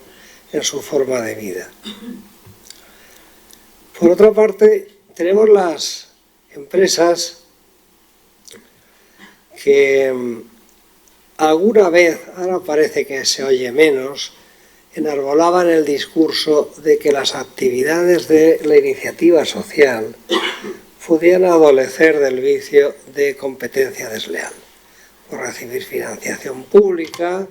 de vida. Por otra parte, tenemos las empresas que alguna vez, ahora parece que se oye menos, enarbolaban el discurso de que las actividades de la iniciativa social podían adolecer del vicio de competencia desleal, por recibir financiación pública,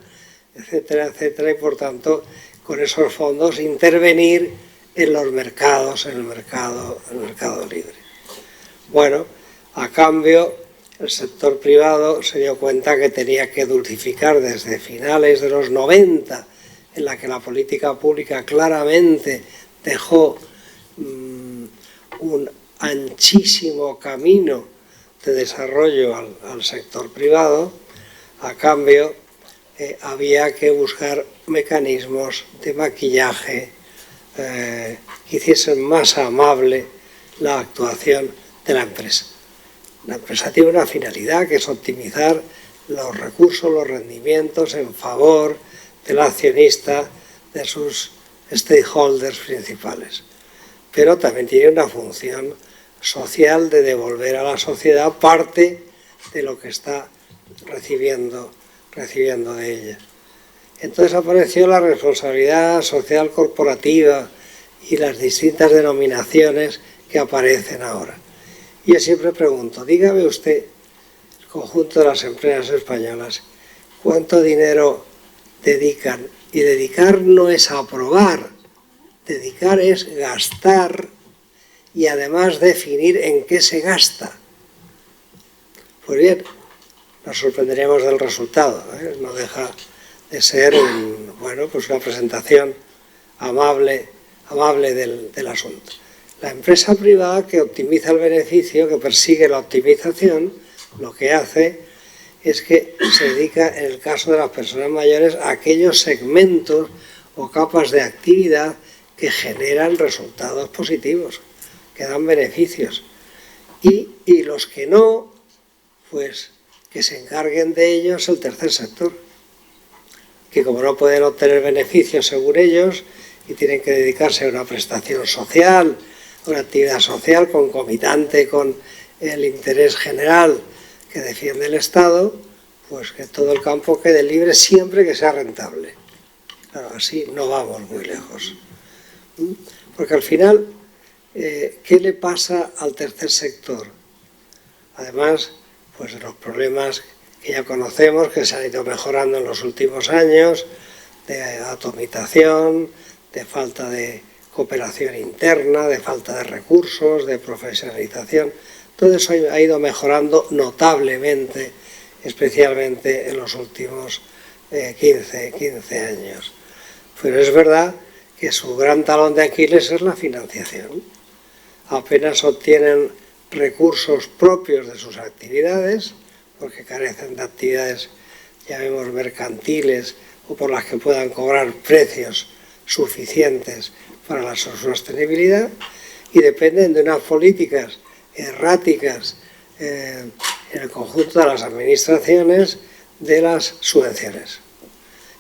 etcétera, etcétera, y por tanto con esos fondos intervenir en los mercados, en el mercado libre. Bueno, a cambio el sector privado se dio cuenta que tenía que dulcificar desde finales de los 90, en la que la política pública claramente dejó un anchísimo camino de desarrollo al sector privado. A cambio había que buscar mecanismos de maquillaje que hiciesen más amable la actuación de la empresa. La empresa tiene una finalidad, que es optimizar los recursos, los rendimientos en favor del accionista, de sus stakeholders principales. Pero también tiene una función social de devolver a la sociedad parte de lo que está recibiendo de ella. Entonces apareció la responsabilidad social corporativa y las distintas denominaciones que aparecen ahora. Y yo siempre pregunto, dígame usted, el conjunto de las empresas españolas, ¿cuánto dinero dedican? Y dedicar no es aprobar, dedicar es gastar y además definir en qué se gasta. Pues bien, nos sorprenderemos del resultado, ¿eh? No deja de ser pues una presentación amable del asunto. La empresa privada que optimiza el beneficio, que persigue la optimización, lo que hace es que se dedica, en el caso de las personas mayores, a aquellos segmentos o capas de actividad que generan resultados positivos, que dan beneficios. Y los que no, pues que se encarguen de ellos el tercer sector, que como no pueden obtener beneficios según ellos y tienen que dedicarse a una prestación social, a una actividad social concomitante con el interés general que defiende el Estado, pues que todo el campo quede libre siempre que sea rentable. Claro, así no vamos muy lejos. Porque al final, ¿qué le pasa al tercer sector? Además, pues de los problemas que ya conocemos, que se han ido mejorando en los últimos años, de atomización, de falta de cooperación interna, de falta de recursos, de profesionalización. Todo eso ha ido mejorando notablemente, especialmente en los últimos 15 años. Pero es verdad que su gran talón de Aquiles es la financiación. Apenas obtienen recursos propios de sus actividades, porque carecen de actividades, llamemos mercantiles, o por las que puedan cobrar precios suficientes para la sostenibilidad, y dependen de unas políticas erráticas en el conjunto de las administraciones de las subvenciones,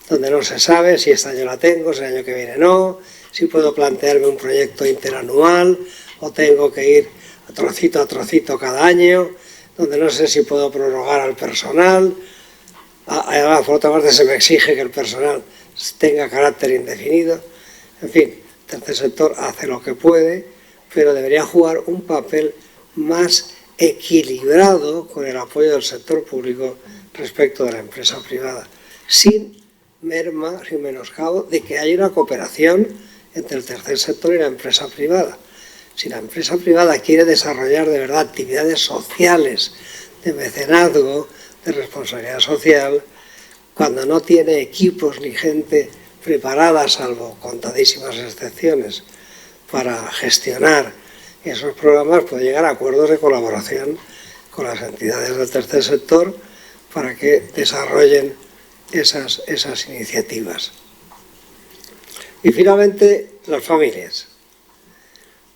donde no se sabe si este año la tengo, si el año que viene no, si puedo plantearme un proyecto interanual o tengo que ir a trocito cada año, donde no sé si puedo prorrogar al personal. Además, por otra parte, se me exige que el personal tenga carácter indefinido. En fin, el tercer sector hace lo que puede, pero debería jugar un papel más equilibrado con el apoyo del sector público respecto de la empresa privada, sin merma, sin menoscabo de que haya una cooperación entre el tercer sector y la empresa privada. Si la empresa privada quiere desarrollar de verdad actividades sociales de mecenazgo, de responsabilidad social, cuando no tiene equipos ni gente preparada, salvo contadísimas excepciones, para gestionar esos programas, puede llegar a acuerdos de colaboración con las entidades del tercer sector para que desarrollen esas iniciativas. Y finalmente, las familias.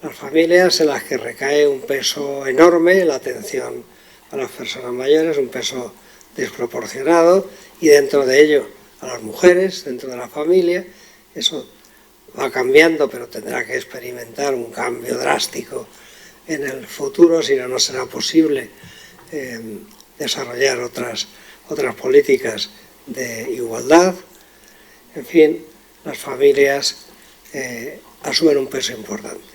Las familias en las que recae un peso enorme en la atención a las personas mayores, un peso desproporcionado, y dentro de ello a las mujeres, dentro de la familia. Eso va cambiando, pero tendrá que experimentar un cambio drástico en el futuro, si no, no será posible desarrollar otras políticas de igualdad. En fin, las familias asumen un peso importante.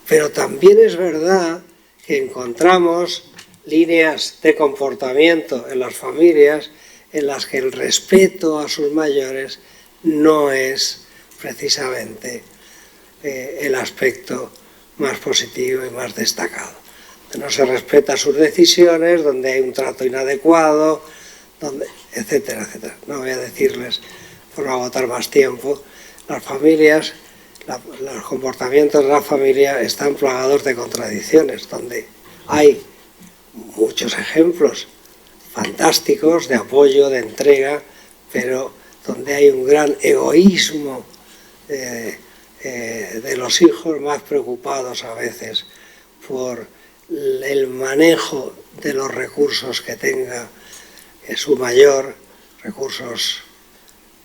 Pero también es verdad que encontramos líneas de comportamiento en las familias en las que el respeto a sus mayores no es precisamente el aspecto más positivo y más destacado. No se respeta sus decisiones, donde hay un trato inadecuado, etcétera, etcétera. No voy a decirles, por no agotar más tiempo, las familias, los comportamientos de la familia están plagados de contradicciones, donde hay muchos ejemplos fantásticos de apoyo, de entrega, pero donde hay un gran egoísmo de los hijos, más preocupados a veces por el manejo de los recursos que tenga su mayor, recursos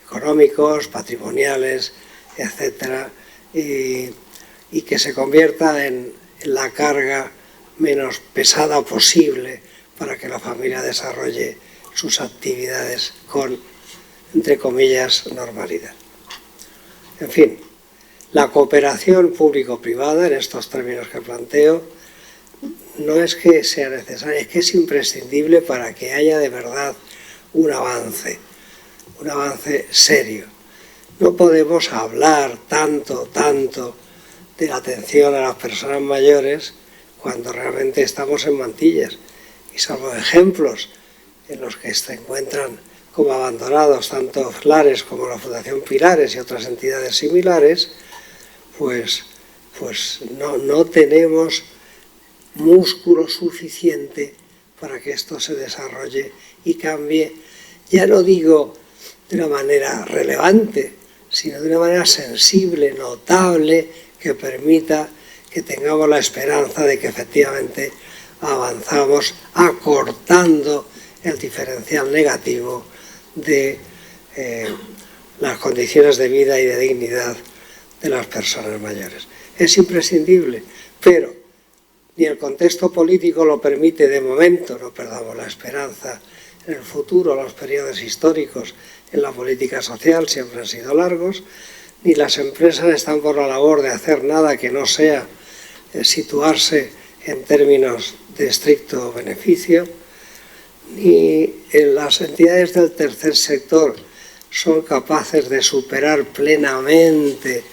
económicos, patrimoniales, etcétera, y que se convierta en la carga menos pesada posible para que la familia desarrolle sus actividades con, entre comillas, normalidad. En fin, la cooperación público-privada, en estos términos que planteo, no es que sea necesaria, es que es imprescindible para que haya de verdad un avance serio. No podemos hablar tanto de la atención a las personas mayores cuando realmente estamos en mantillas. Y salvo ejemplos en los que se encuentran como abandonados tanto Lares como la Fundación Pilares y otras entidades similares, pues no tenemos músculo suficiente para que esto se desarrolle y cambie, ya no digo de una manera relevante, sino de una manera sensible, notable, que permita que tengamos la esperanza de que efectivamente avanzamos acortando el diferencial negativo de las condiciones de vida y de dignidad de las personas mayores. Es imprescindible, pero ni el contexto político lo permite de momento, no perdamos la esperanza. En el futuro, los periodos históricos en la política social siempre han sido largos, ni las empresas están por la labor de hacer nada que no sea situarse en términos de estricto beneficio, ni las entidades del tercer sector son capaces de superar plenamente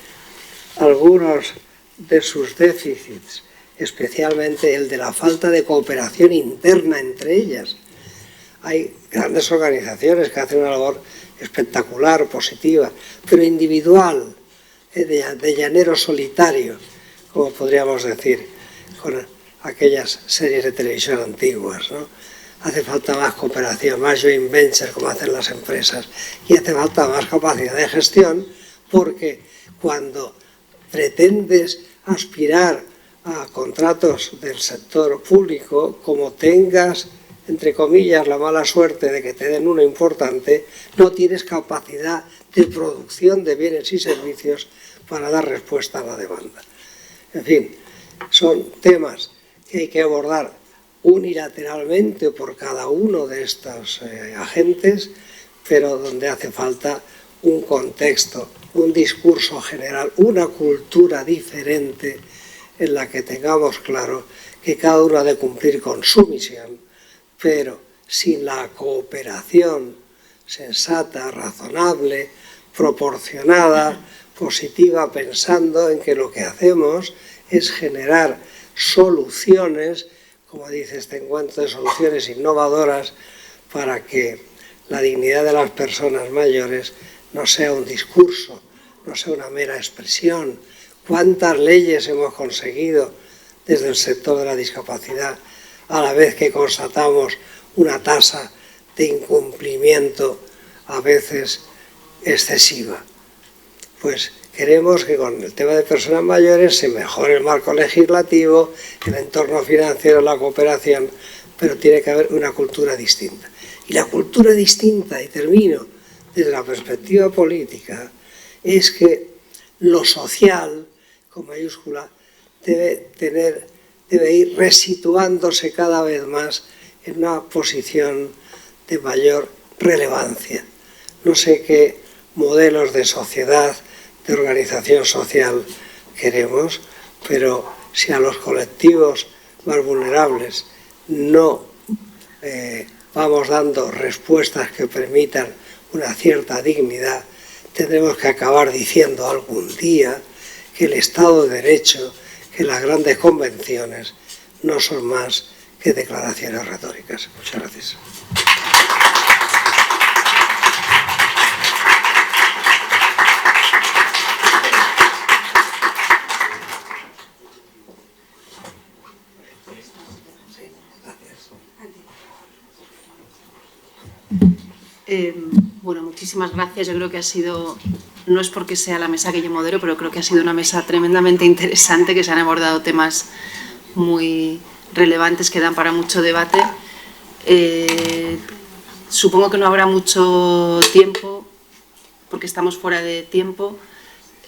algunos de sus déficits, especialmente el de la falta de cooperación interna entre ellas. Hay grandes organizaciones que hacen una labor espectacular, positiva, pero individual, de llanero solitario, como podríamos decir, con aquellas series de televisión antiguas, ¿no? Hace falta más cooperación, más joint venture, como hacen las empresas, y hace falta más capacidad de gestión, porque cuando pretendes aspirar a contratos del sector público, como tengas, entre comillas, la mala suerte de que te den uno importante, no tienes capacidad de producción de bienes y servicios para dar respuesta a la demanda. En fin, son temas que hay que abordar unilateralmente por cada uno de estos agentes, pero donde hace falta un contexto, un discurso general, una cultura diferente en la que tengamos claro que cada uno ha de cumplir con su misión, pero sin la cooperación sensata, razonable, proporcionada, positiva, pensando en que lo que hacemos es generar soluciones como dice este encuentro, de soluciones innovadoras para que la dignidad de las personas mayores no sea un discurso, no sea una mera expresión. ¿Cuántas leyes hemos conseguido desde el sector de la discapacidad a la vez que constatamos una tasa de incumplimiento a veces excesiva? Pues queremos que con el tema de personas mayores se mejore el marco legislativo, el entorno financiero, la cooperación, pero tiene que haber una cultura distinta. Y la cultura distinta, y termino desde la perspectiva política, es que lo social, con mayúscula, debe ir resituándose cada vez más en una posición de mayor relevancia. No sé qué modelos de sociedad, de organización social queremos, pero si a los colectivos más vulnerables no vamos dando respuestas que permitan una cierta dignidad, tendremos que acabar diciendo algún día que el Estado de Derecho, que las grandes convenciones no son más que declaraciones retóricas. Muchas gracias. Bueno, muchísimas gracias. Yo creo que ha sido, no es porque sea la mesa que yo modero, pero creo que ha sido una mesa tremendamente interesante, que se han abordado temas muy relevantes que dan para mucho debate. Supongo que no habrá mucho tiempo, porque estamos fuera de tiempo,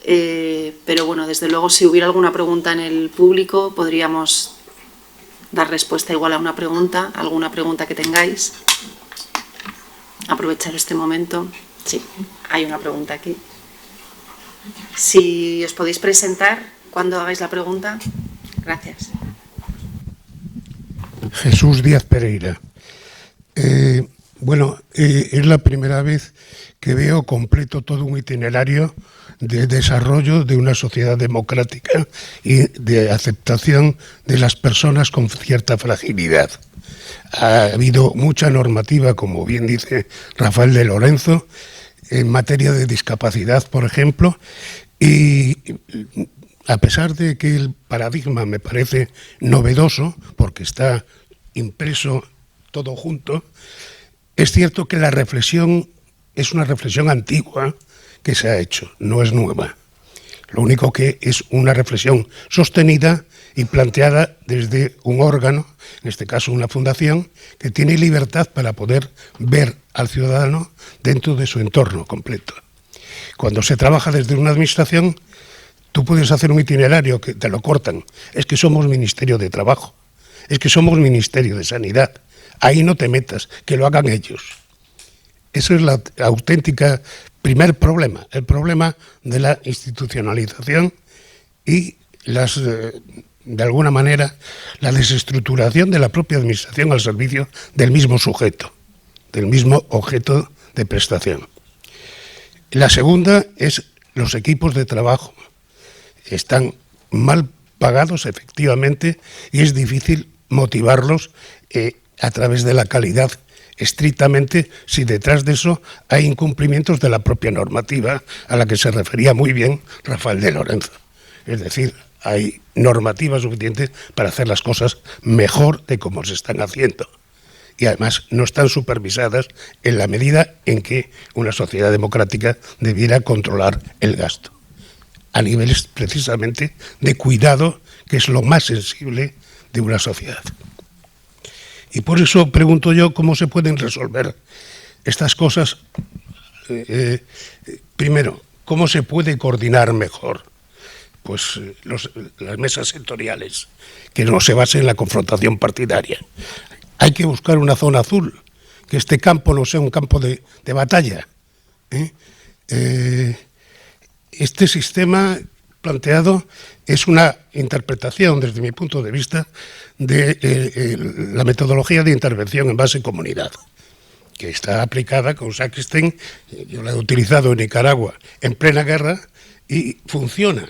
pero bueno, desde luego si hubiera alguna pregunta en el público podríamos dar respuesta igual a una pregunta, alguna pregunta que tengáis. Aprovechar este momento. Sí, hay una pregunta aquí. Si os podéis presentar cuando hagáis la pregunta. Gracias. Jesús Díaz Pereira. Es la primera vez que veo completo todo un itinerario de desarrollo de una sociedad democrática y de aceptación de las personas con cierta fragilidad. Ha habido mucha normativa, como bien dice Rafael de Lorenzo, en materia de discapacidad, por ejemplo, y a pesar de que el paradigma me parece novedoso, porque está impreso todo junto, es cierto que la reflexión es una reflexión antigua que se ha hecho, no es nueva. Lo único que es una reflexión sostenida y planteada desde un órgano, en este caso una fundación, que tiene libertad para poder ver al ciudadano dentro de su entorno completo. Cuando se trabaja desde una administración, tú puedes hacer un itinerario que te lo cortan. Es que somos Ministerio de Trabajo, es que somos Ministerio de Sanidad. Ahí no te metas, que lo hagan ellos. Ese es la auténtica primer problema, el problema de la institucionalización y de alguna manera la desestructuración de la propia administración al servicio del mismo sujeto, del mismo objeto de prestación. La segunda es los equipos de trabajo. Están mal pagados efectivamente y es difícil motivarlos a través de la calidad estrictamente si detrás de eso hay incumplimientos de la propia normativa a la que se refería muy bien Rafael de Lorenzo. Es decir, hay normativa suficiente para hacer las cosas mejor de como se están haciendo. Y además no están supervisadas en la medida en que una sociedad democrática debiera controlar el gasto. A niveles precisamente de cuidado, que es lo más sensible de una sociedad. Y por eso pregunto yo cómo se pueden resolver estas cosas. Primero, ¿cómo se puede coordinar mejor? Pues las mesas sectoriales, que no se basen en la confrontación partidaria. Hay que buscar una zona azul, que este campo no sea un campo de batalla. Este sistema planteado es una interpretación, desde mi punto de vista, de la metodología de intervención en base comunidad, que está aplicada con Sackstein. Yo la he utilizado en Nicaragua en plena guerra y funciona.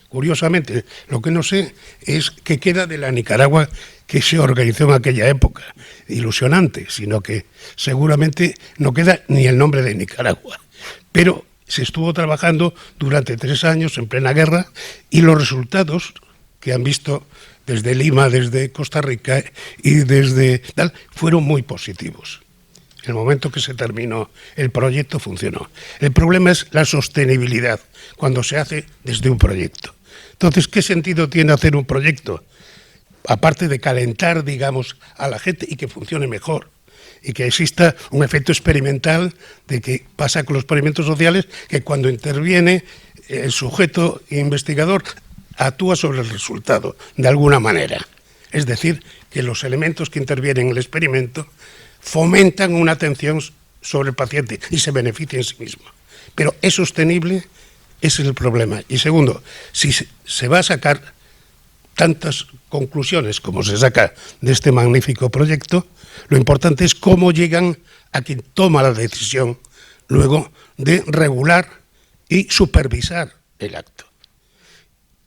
Curiosamente, lo que no sé es qué queda de la Nicaragua que se organizó en aquella época, ilusionante, sino que seguramente no queda ni el nombre de Nicaragua. Pero se estuvo trabajando durante 3 años en plena guerra y los resultados que han visto desde Lima, desde Costa Rica y desde tal, fueron muy positivos. En el momento que se terminó el proyecto funcionó. El problema es la sostenibilidad cuando se hace desde un proyecto. Entonces, ¿qué sentido tiene hacer un proyecto? Aparte de calentar, digamos, a la gente y que funcione mejor y que exista un efecto experimental de que pasa con los experimentos sociales, que cuando interviene el sujeto investigador actúa sobre el resultado, de alguna manera. Es decir, que los elementos que intervienen en el experimento fomentan una atención sobre el paciente y se beneficia en sí mismo. Pero ¿es sostenible? Ese es el problema. Y segundo, si se va a sacar tantas conclusiones como se saca de este magnífico proyecto, lo importante es cómo llegan a quien toma la decisión luego de regular y supervisar el acto.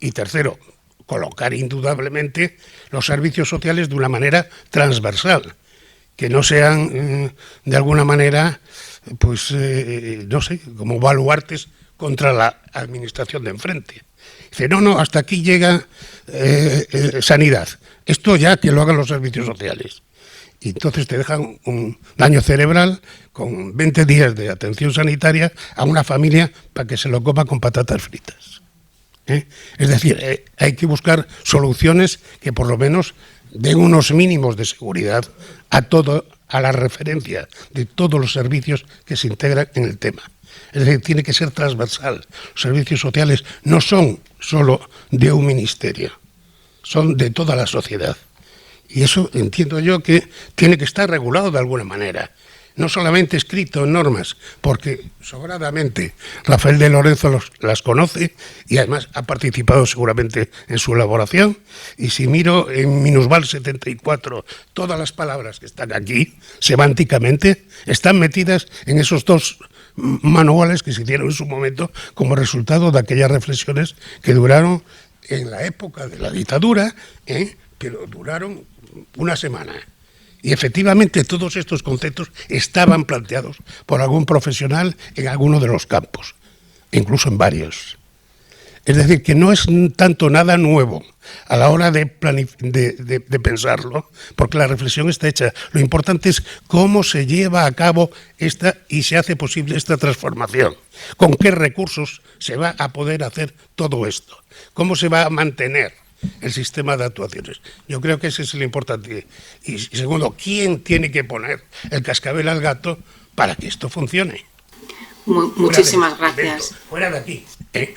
Y tercero, colocar indudablemente los servicios sociales de una manera transversal, que no sean de alguna manera, pues no sé, como baluartes contra la administración de enfrente. Dice, no, hasta aquí llega sanidad. Esto ya que lo hagan los servicios sociales. Y entonces te dejan un daño cerebral con 20 días de atención sanitaria a una familia para que se lo coma con patatas fritas. Es decir, hay que buscar soluciones que por lo menos den unos mínimos de seguridad a la referencia de todos los servicios que se integran en el tema. Es decir, tiene que ser transversal. Los servicios sociales no son solo de un ministerio, son de toda la sociedad. Y eso entiendo yo que tiene que estar regulado de alguna manera. No solamente escrito en normas, porque sobradamente Rafael de Lorenzo las conoce y además ha participado seguramente en su elaboración. Y si miro en Minusval 74, todas las palabras que están aquí, semánticamente, están metidas en esos 2 manuales que se hicieron en su momento como resultado de aquellas reflexiones que duraron en la época de la dictadura, pero duraron una semana. Y efectivamente todos estos conceptos estaban planteados por algún profesional en alguno de los campos, incluso en varios. Es decir, que no es tanto nada nuevo a la hora de pensarlo, porque la reflexión está hecha. Lo importante es cómo se lleva a cabo y se hace posible esta transformación. Con qué recursos se va a poder hacer todo esto. Cómo se va a mantener el sistema de actuaciones. Yo creo que ese es lo importante. Y segundo, ¿quién tiene que poner el cascabel al gato para que esto funcione? Muchísimas gracias. Fuera de aquí.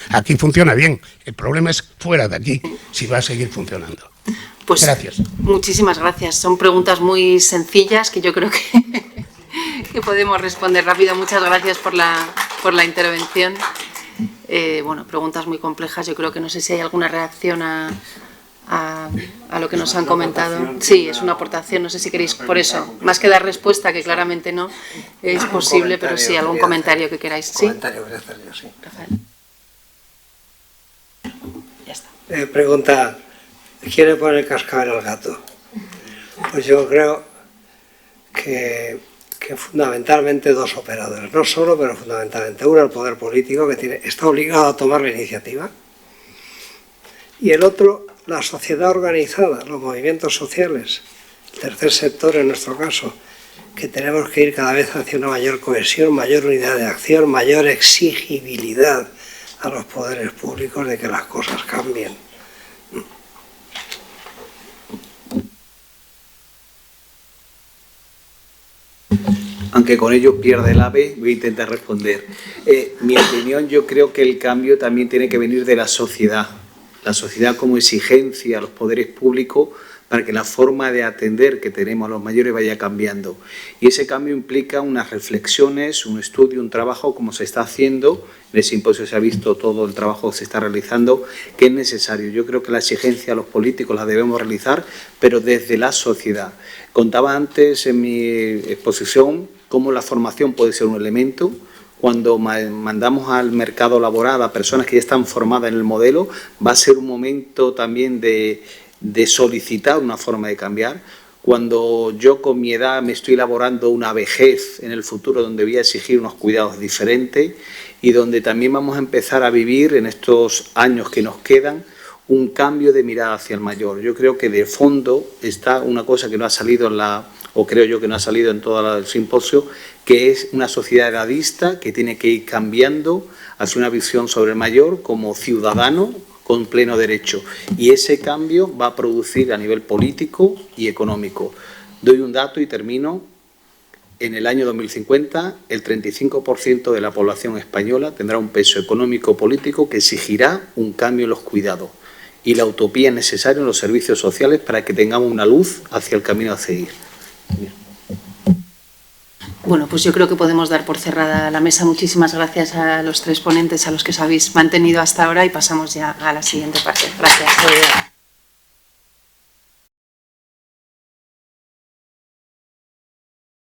Aquí funciona bien. El problema es fuera de aquí, si va a seguir funcionando. Pues gracias. Muchísimas gracias. Son preguntas muy sencillas que yo creo que podemos responder rápido. Muchas gracias por la intervención. Bueno, preguntas muy complejas. Yo creo que no sé si hay alguna reacción a lo que nos han comentado. Sí, es una aportación. No sé si queréis, por eso, más que dar respuesta, que claramente no es posible, pero sí, algún comentario que queráis. ¿Sí? Comentario voy a hacer yo, sí. Rafael. Ya está. Pregunta, ¿quién le pone el cascabel al gato? Pues yo creo que fundamentalmente 2 operadores, no solo, pero fundamentalmente. Uno, el poder político, que está obligado a tomar la iniciativa, y el otro, la sociedad organizada, los movimientos sociales, el tercer sector en nuestro caso, que tenemos que ir cada vez hacia una mayor cohesión, mayor unidad de acción, mayor exigibilidad a los poderes públicos de que las cosas cambien. Aunque con ello pierda el ave, voy a intentar responder. Mi opinión, yo creo que el cambio también tiene que venir de la sociedad como exigencia a los poderes públicos para que la forma de atender que tenemos a los mayores vaya cambiando. Y ese cambio implica unas reflexiones, un estudio, un trabajo como se está haciendo. En el simposio se ha visto todo el trabajo que se está realizando, que es necesario. Yo creo que la exigencia a los políticos la debemos realizar, pero desde la sociedad. Contaba antes en mi exposición cómo la formación puede ser un elemento. cuando mandamos al mercado laboral a personas que ya están formadas en el modelo, va a ser un momento también de solicitar una forma de cambiar. Cuando yo con mi edad me estoy elaborando una vejez en el futuro donde voy a exigir unos cuidados diferentes y donde también vamos a empezar a vivir en estos años que nos quedan un cambio de mirada hacia el mayor. Yo creo que de fondo está una cosa que no ha salido creo yo que no ha salido en todo el simposio, que es una sociedad edadista que tiene que ir cambiando hacia una visión sobre el mayor como ciudadano con pleno derecho. Y ese cambio va a producir a nivel político y económico. Doy un dato y termino. En el año 2050, el 35% de la población española tendrá un peso económico-político que exigirá un cambio en los cuidados. Y la utopía es necesaria en los servicios sociales para que tengamos una luz hacia el camino a seguir. Bueno, pues yo creo que podemos dar por cerrada la mesa. Muchísimas gracias a los tres ponentes, a los que os habéis mantenido hasta ahora, y pasamos ya a la siguiente parte. Gracias.